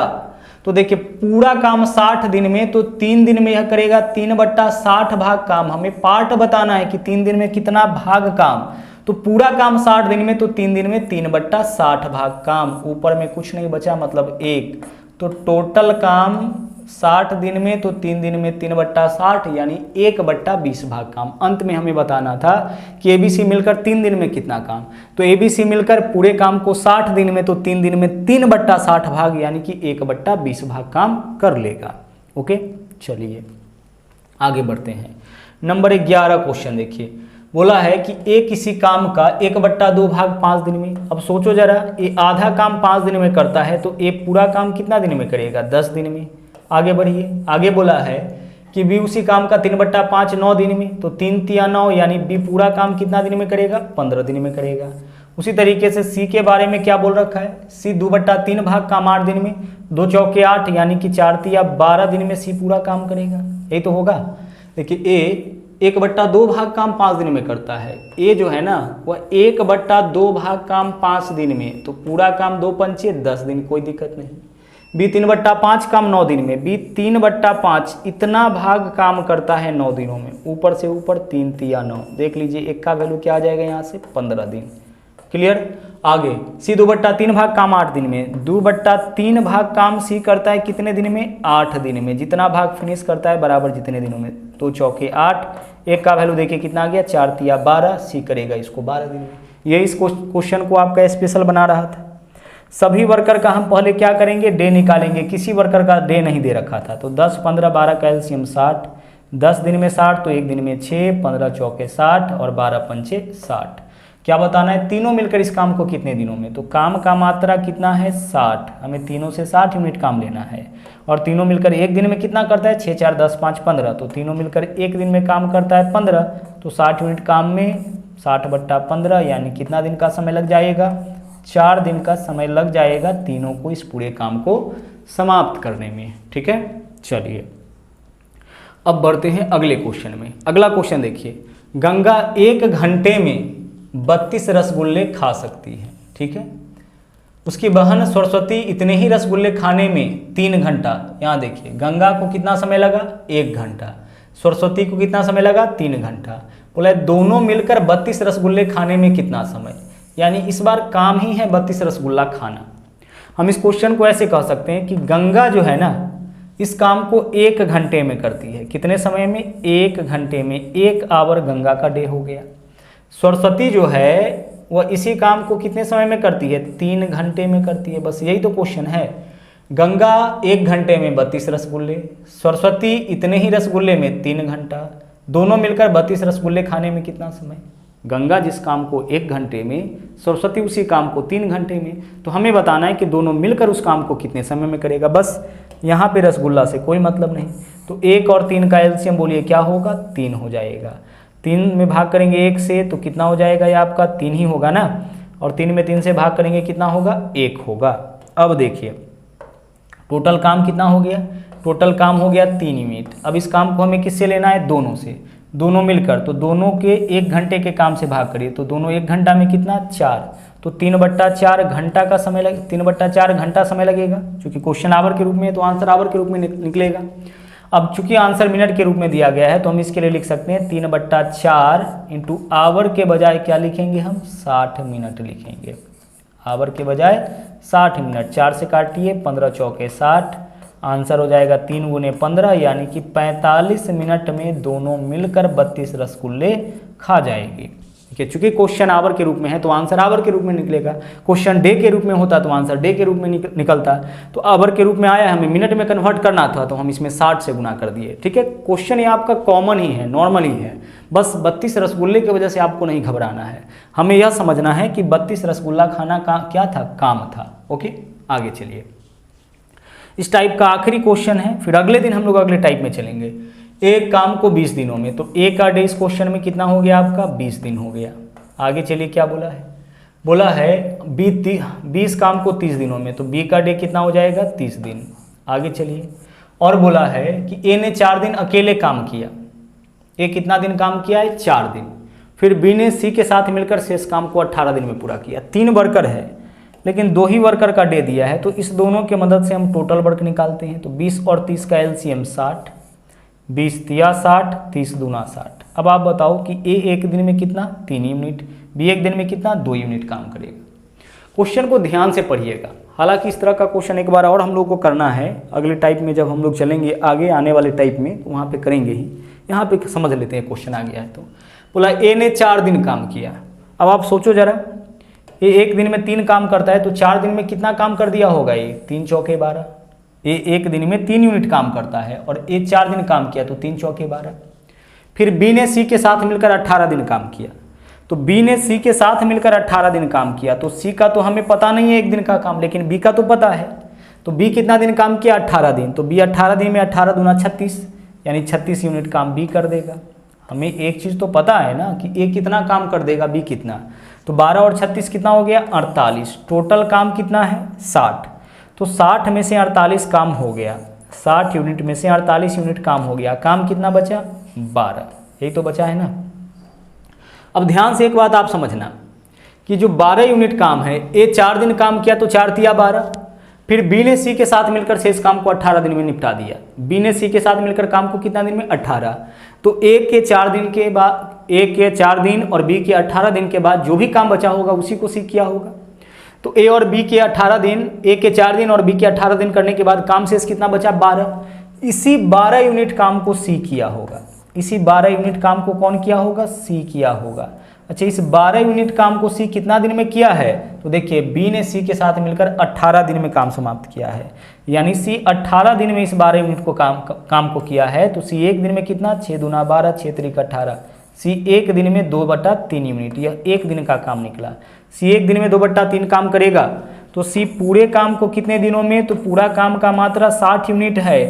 तो देखिए पूरा काम 60 दिन में, तो 3 दिन में यह करेगा 3/60 भाग काम। हमें पार्ट बताना है कि 3 दिन में कितना भाग काम। तो पूरा काम 60 दिन में, तो 3 दिन में 3/60 भाग काम। ऊपर में कुछ नहीं बचा, मतलब 1। तो टोटल काम 60 दिन में, तो 3 दिन में 3/60 यानी 1/20 भाग काम। अंत में हमें बताना था कि ए बी सी मिलकर 3 दिन में कितना काम। तो ए बी सी मिलकर पूरे काम को 60 दिन में, तो 3 दिन में 3/60 भाग यानी कि 1/20 भाग काम कर लेगा। ओके, चलिए आगे बढ़ते हैं। नंबर 11 क्वेश्चन देखिए, बोला है कि ए किसी काम का 1/2 भाग 5 दिन में। अब सोचो जरा, ए आधा काम 5 दिन में करता है, तो ए पूरा काम कितना दिन में करेगा? 10 दिन में। आगे बढ़िए, आगे बोला है कि बी उसी काम का 3/5 9 दिन में, तो 3 तिया 9 यानी बी पूरा काम कितना दिन में करेगा? 15 दिन में करेगा। उसी तरीके से सी के बारे में क्या बोल रखा है? सी 2/3 भाग काम 8 दिन में, 2 चौके 8 यानी कि 4 तिया 12 दिन में सी पूरा काम करेगा। यही तो होगा। देखिए ए 1/2 भाग काम 5 दिन में करता है। ए जो है ना वह 1/2 भाग काम 5 दिन में, तो पूरा काम 2 पंचे 10 दिन, कोई दिक्कत नहीं। बी 3/5 काम 9 दिन में, बी 3/5 इतना भाग काम करता है 9 दिनों में। ऊपर से ऊपर 3 तिया 9, देख लीजिए एक का वैल्यू क्या आ जाएगा यहाँ से? 15 दिन। क्लियर। आगे सी 2/3 भाग काम 8 दिन में, 2/3 भाग काम सी करता है कितने दिन में? 8 दिन में। जितना भाग फिनिश करता है बराबर जितने दिनों में, 2 चौके 8, एक का वैल्यू देखिए कितना आ गया? 4 तिया 12, सी करेगा इसको 12 दिन में। ये इस क्वेश्चन को आपका स्पेशल बना रहा था। सभी वर्कर का हम पहले क्या करेंगे? डे निकालेंगे। किसी वर्कर का डे नहीं दे रखा था, तो 10 15 12 का एलसीएम 60, 10 दिन में 60, तो एक दिन में 6, 15 चौके 60 और 12 पंचे 60। क्या बताना है, तीनों मिलकर इस काम को कितने दिनों में। तो काम का मात्रा कितना है 60, हमें तीनों से 60 यूनिट काम लेना है। और तीनों मिलकर एक दिन में कितना करता है 6 4 10 5 15, तो तीनों मिलकर एक दिन में काम करता है 15, तो 60 यूनिट काम में 60/15 यानी कितना दिन का समय लग जाएगा, 4 दिन का समय लग जाएगा तीनों को इस पूरे काम को समाप्त करने में। ठीक है, चलिए अब बढ़ते हैं अगले क्वेश्चन में। अगला क्वेश्चन देखिए, गंगा 1 घंटे में 32 रसगुल्ले खा सकती है। ठीक है, उसकी बहन सरस्वती इतने ही रसगुल्ले खाने में 3 घंटा, यहाँ देखिए गंगा को कितना समय लगा 1 घंटा, सरस्वती को कितना समय लगा 3 घंटा। बोला दोनों मिलकर 32 रसगुल्ले खाने में कितना समय, यानी इस बार काम ही है 32 रसगुल्ला खाना। हम इस क्वेश्चन को ऐसे कह सकते हैं कि गंगा जो है ना इस काम को 1 घंटे में करती है। कितने समय में, 1 घंटे में, 1 आवर गंगा का डे हो गया। सरस्वती जो है वह इसी काम को कितने समय में करती है, 3 घंटे में करती है। बस यही तो क्वेश्चन है। गंगा 1 घंटे में 32 रसगुल्ले, सरस्वती इतने ही रसगुल्ले में 3 घंटा, दोनों मिलकर 32 रसगुल्ले खाने में कितना समय। गंगा जिस काम को 1 घंटे में, सरस्वती उसी काम को 3 घंटे में, तो हमें बताना है कि दोनों मिलकर उस काम को कितने समय में करेगा। बस यहाँ पे रसगुल्ला से कोई मतलब नहीं, तो 1 और 3 का एलसीएम बोलिए क्या होगा, 3 हो जाएगा। 3 में भाग करेंगे 1 से तो कितना हो जाएगा, ये आपका 3 ही होगा ना, और 3 में 3 से भाग करेंगे कितना होगा, 1 होगा। अब देखिए टोटल काम कितना हो गया, टोटल काम हो गया 3 यूनिट। अब इस काम को हमें किससे लेना है, दोनों से, दोनों मिलकर, तो दोनों के 1 घंटे के काम से भाग करिए, तो दोनों 1 घंटा में कितना 4, तो 3/4 घंटा का समय लगे, 3/4 घंटा समय लगेगा। चूंकि क्वेश्चन आवर के रूप में है तो आंसर आवर के रूप में निकलेगा। अब चूंकि आंसर मिनट के रूप में दिया गया है तो हम इसके लिए लिख सकते हैं 3/4 इंटू आवर के बजाय क्या लिखेंगे हम, 60 मिनट लिखेंगे। आवर के बजाय 60 मिनट, 4 से काटिए, 15 चौके 60, आंसर हो जाएगा 3 गुने 15 यानी कि 45 मिनट में दोनों मिलकर 32 रसगुल्ले खा जाएगी। ठीक है, चूंकि क्वेश्चन आवर के रूप में है तो आंसर आवर के रूप में निकलेगा। क्वेश्चन डे के रूप में होता तो आंसर डे के रूप में निकलता, तो आवर के रूप में आया, हमें मिनट में कन्वर्ट करना था तो हम इसमें 60 से गुना कर दिए। ठीक है, क्वेश्चन ये आपका कॉमन ही है, नॉर्मल ही है, बस 32 रसगुल्ले की वजह से आपको नहीं घबराना है। हमें यह समझना है कि 32 रसगुल्ला खाना का क्या था, काम था। ओके, आगे चलिए। इस टाइप का आखिरी क्वेश्चन है, फिर अगले दिन हम लोग अगले टाइप में चलेंगे। एक काम को 20 दिनों में, तो एक का डे इस क्वेश्चन में कितना हो गया आपका, 20 दिन हो गया। आगे चलिए क्या बोला है, बोला है 20 काम को 30 दिनों में, तो बी का डे कितना हो जाएगा 30 दिन। आगे चलिए, और बोला है कि ए ने 4 दिन अकेले काम किया। ए कितना दिन काम किया है, 4 दिन। फिर बी ने सी के साथ मिलकर शेष काम को 18 दिन में पूरा किया। 3 वर्कर है लेकिन 2 ही वर्कर का डे दिया है, तो इस दोनों के मदद से हम टोटल वर्क निकालते हैं। तो 20 और 30 का एलसीएम 60, 20 तिया 60, 30 दूना 60। अब आप बताओ कि ए एक दिन में कितना, 3 यूनिट, बी एक दिन में कितना, 2 यूनिट काम करेगा। क्वेश्चन को ध्यान से पढ़िएगा। हालांकि इस तरह का क्वेश्चन एक बार और हम लोग को करना है अगले टाइप में, जब हम लोग चलेंगे आगे आने वाले टाइप में तो वहाँ पे करेंगे ही। यहाँ पे समझ लेते हैं क्वेश्चन आ गया है। तो बोला ए ने 4 दिन काम किया। अब आप सोचो जरा, ये एक दिन में 3 काम करता है तो 4 दिन में कितना काम कर दिया होगा, ये 3 चौके 12। ये एक दिन में 3 यूनिट काम करता है और ये 4 दिन काम किया तो 3 चौके 12। फिर बी ने सी के साथ मिलकर 18 दिन काम किया, तो बी ने सी के साथ मिलकर 18 दिन काम किया, तो सी का तो हमें पता नहीं है एक दिन का काम, लेकिन बी का तो पता है। तो बी कितना दिन काम किया, 18 दिन। तो बी 18 दिन में 18 दूना 36 यानी 36 यूनिट काम बी कर देगा। हमें एक चीज़ तो पता है ना कि ए कितना काम कर देगा, बी कितना। तो 12 और 36 कितना हो गया, 48। टोटल काम कितना है, 60। तो 60 में से 48 काम हो गया, 60 यूनिट में से 48 यूनिट काम हो गया। काम कितना बचा, 12। यही तो बचा है ना। अब ध्यान से एक बात आप समझना कि जो 12 यूनिट काम है, ए 4 दिन काम किया तो 4 तिया 12। फिर बी ने सी के साथ मिलकर शेष काम को 18 दिन में निपटा दिया। बी ने सी के साथ मिलकर काम को कितना दिन में, 18। तो ए के 4 दिन के बाद, ए के 4 दिन और बी के 18 दिन के बाद जो भी काम बचा होगा उसी को सी किया होगा। तो ए और बी के 18 दिन, ए के 4 दिन और बी के 18 दिन करने के बाद काम शेष कितना बचा, 12। इसी 12 यूनिट काम को सी किया होगा। इसी 12 यूनिट काम को कौन किया होगा, सी किया होगा। अच्छा, इस 12 यूनिट काम को सी कितना दिन में किया है, तो देखिए बी ने सी के साथ मिलकर 18 दिन में काम समाप्त किया है। यानी सी 18 दिन में इस 12 यूनिट को काम को किया है। तो सी एक दिन में कितना, 6 दूना 12, 6 त्रिक 18, सी एक दिन में 2/3 यूनिट, यह एक दिन का काम निकला। सी एक दिन में 2/3 काम करेगा तो सी पूरे काम को कितने दिनों में, तो पूरा काम का मात्रा 60 यूनिट है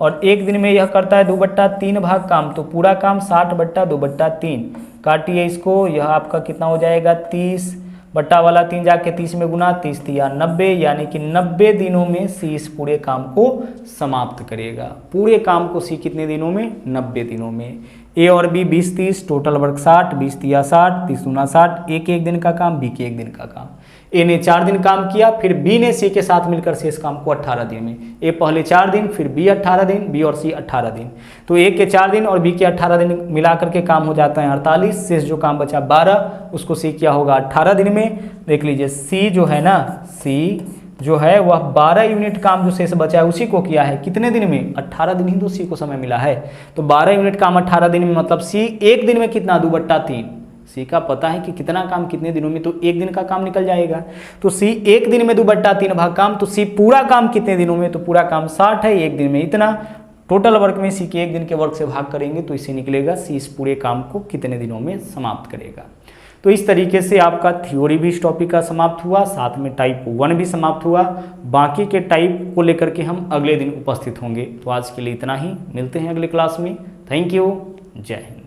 और एक दिन में यह करता है 2/3 भाग काम, तो पूरा काम 60/2/3। काटिए इसको, यह आपका कितना हो जाएगा 30 बट्टा वाला 3 जाके 30 में गुना, 30 या 90, यानी कि 90 दिनों में सी इस पूरे काम को समाप्त करेगा। पूरे काम को सी कितने दिनों में, 90 दिनों में। ए और बी 20-30, टोटल वर्क 60, 20 या 60, 30 दूना 60, ए के एक दिन का काम, बी के एक दिन का काम। ए ने 4 दिन काम किया, फिर बी ने सी के साथ मिलकर शेष काम को 18 दिन में, ए पहले 4 दिन, फिर बी 18 दिन, बी और सी 18 दिन, तो ए के 4 दिन और बी के 18 दिन मिलाकर के काम हो जाता है 48, शेष जो काम बचा 12, उसको सी किया होगा 18 दिन में। देख लीजिए सी जो है ना, सी जो है वह 12 यूनिट काम जो शेष बचा है उसी को किया है कितने दिन में, 18 दिन ही तो सी को समय मिला है, तो 12 यूनिट काम 18 दिन में, मतलब सी एक दिन में कितना, 2/3। सी का पता है कि कितना काम कितने दिनों में, तो एक दिन का काम निकल जाएगा, तो सी एक दिन में 2/3 भाग काम, तो सी पूरा काम कितने दिनों में, तो पूरा काम 60 है, एक दिन में इतना। टोटल वर्क में सी के एक दिन के वर्क से भाग करेंगे तो इससे निकलेगा सी इस पूरे काम को कितने दिनों में समाप्त करेगा। तो इस तरीके से आपका थ्योरी भी इस टॉपिक का समाप्त हुआ, साथ में टाइप 1 भी समाप्त हुआ। बाकी के टाइप को लेकर के हम अगले दिन उपस्थित होंगे। तो आज के लिए इतना ही, मिलते हैं अगले क्लास में। थैंक यू, जय हिंद।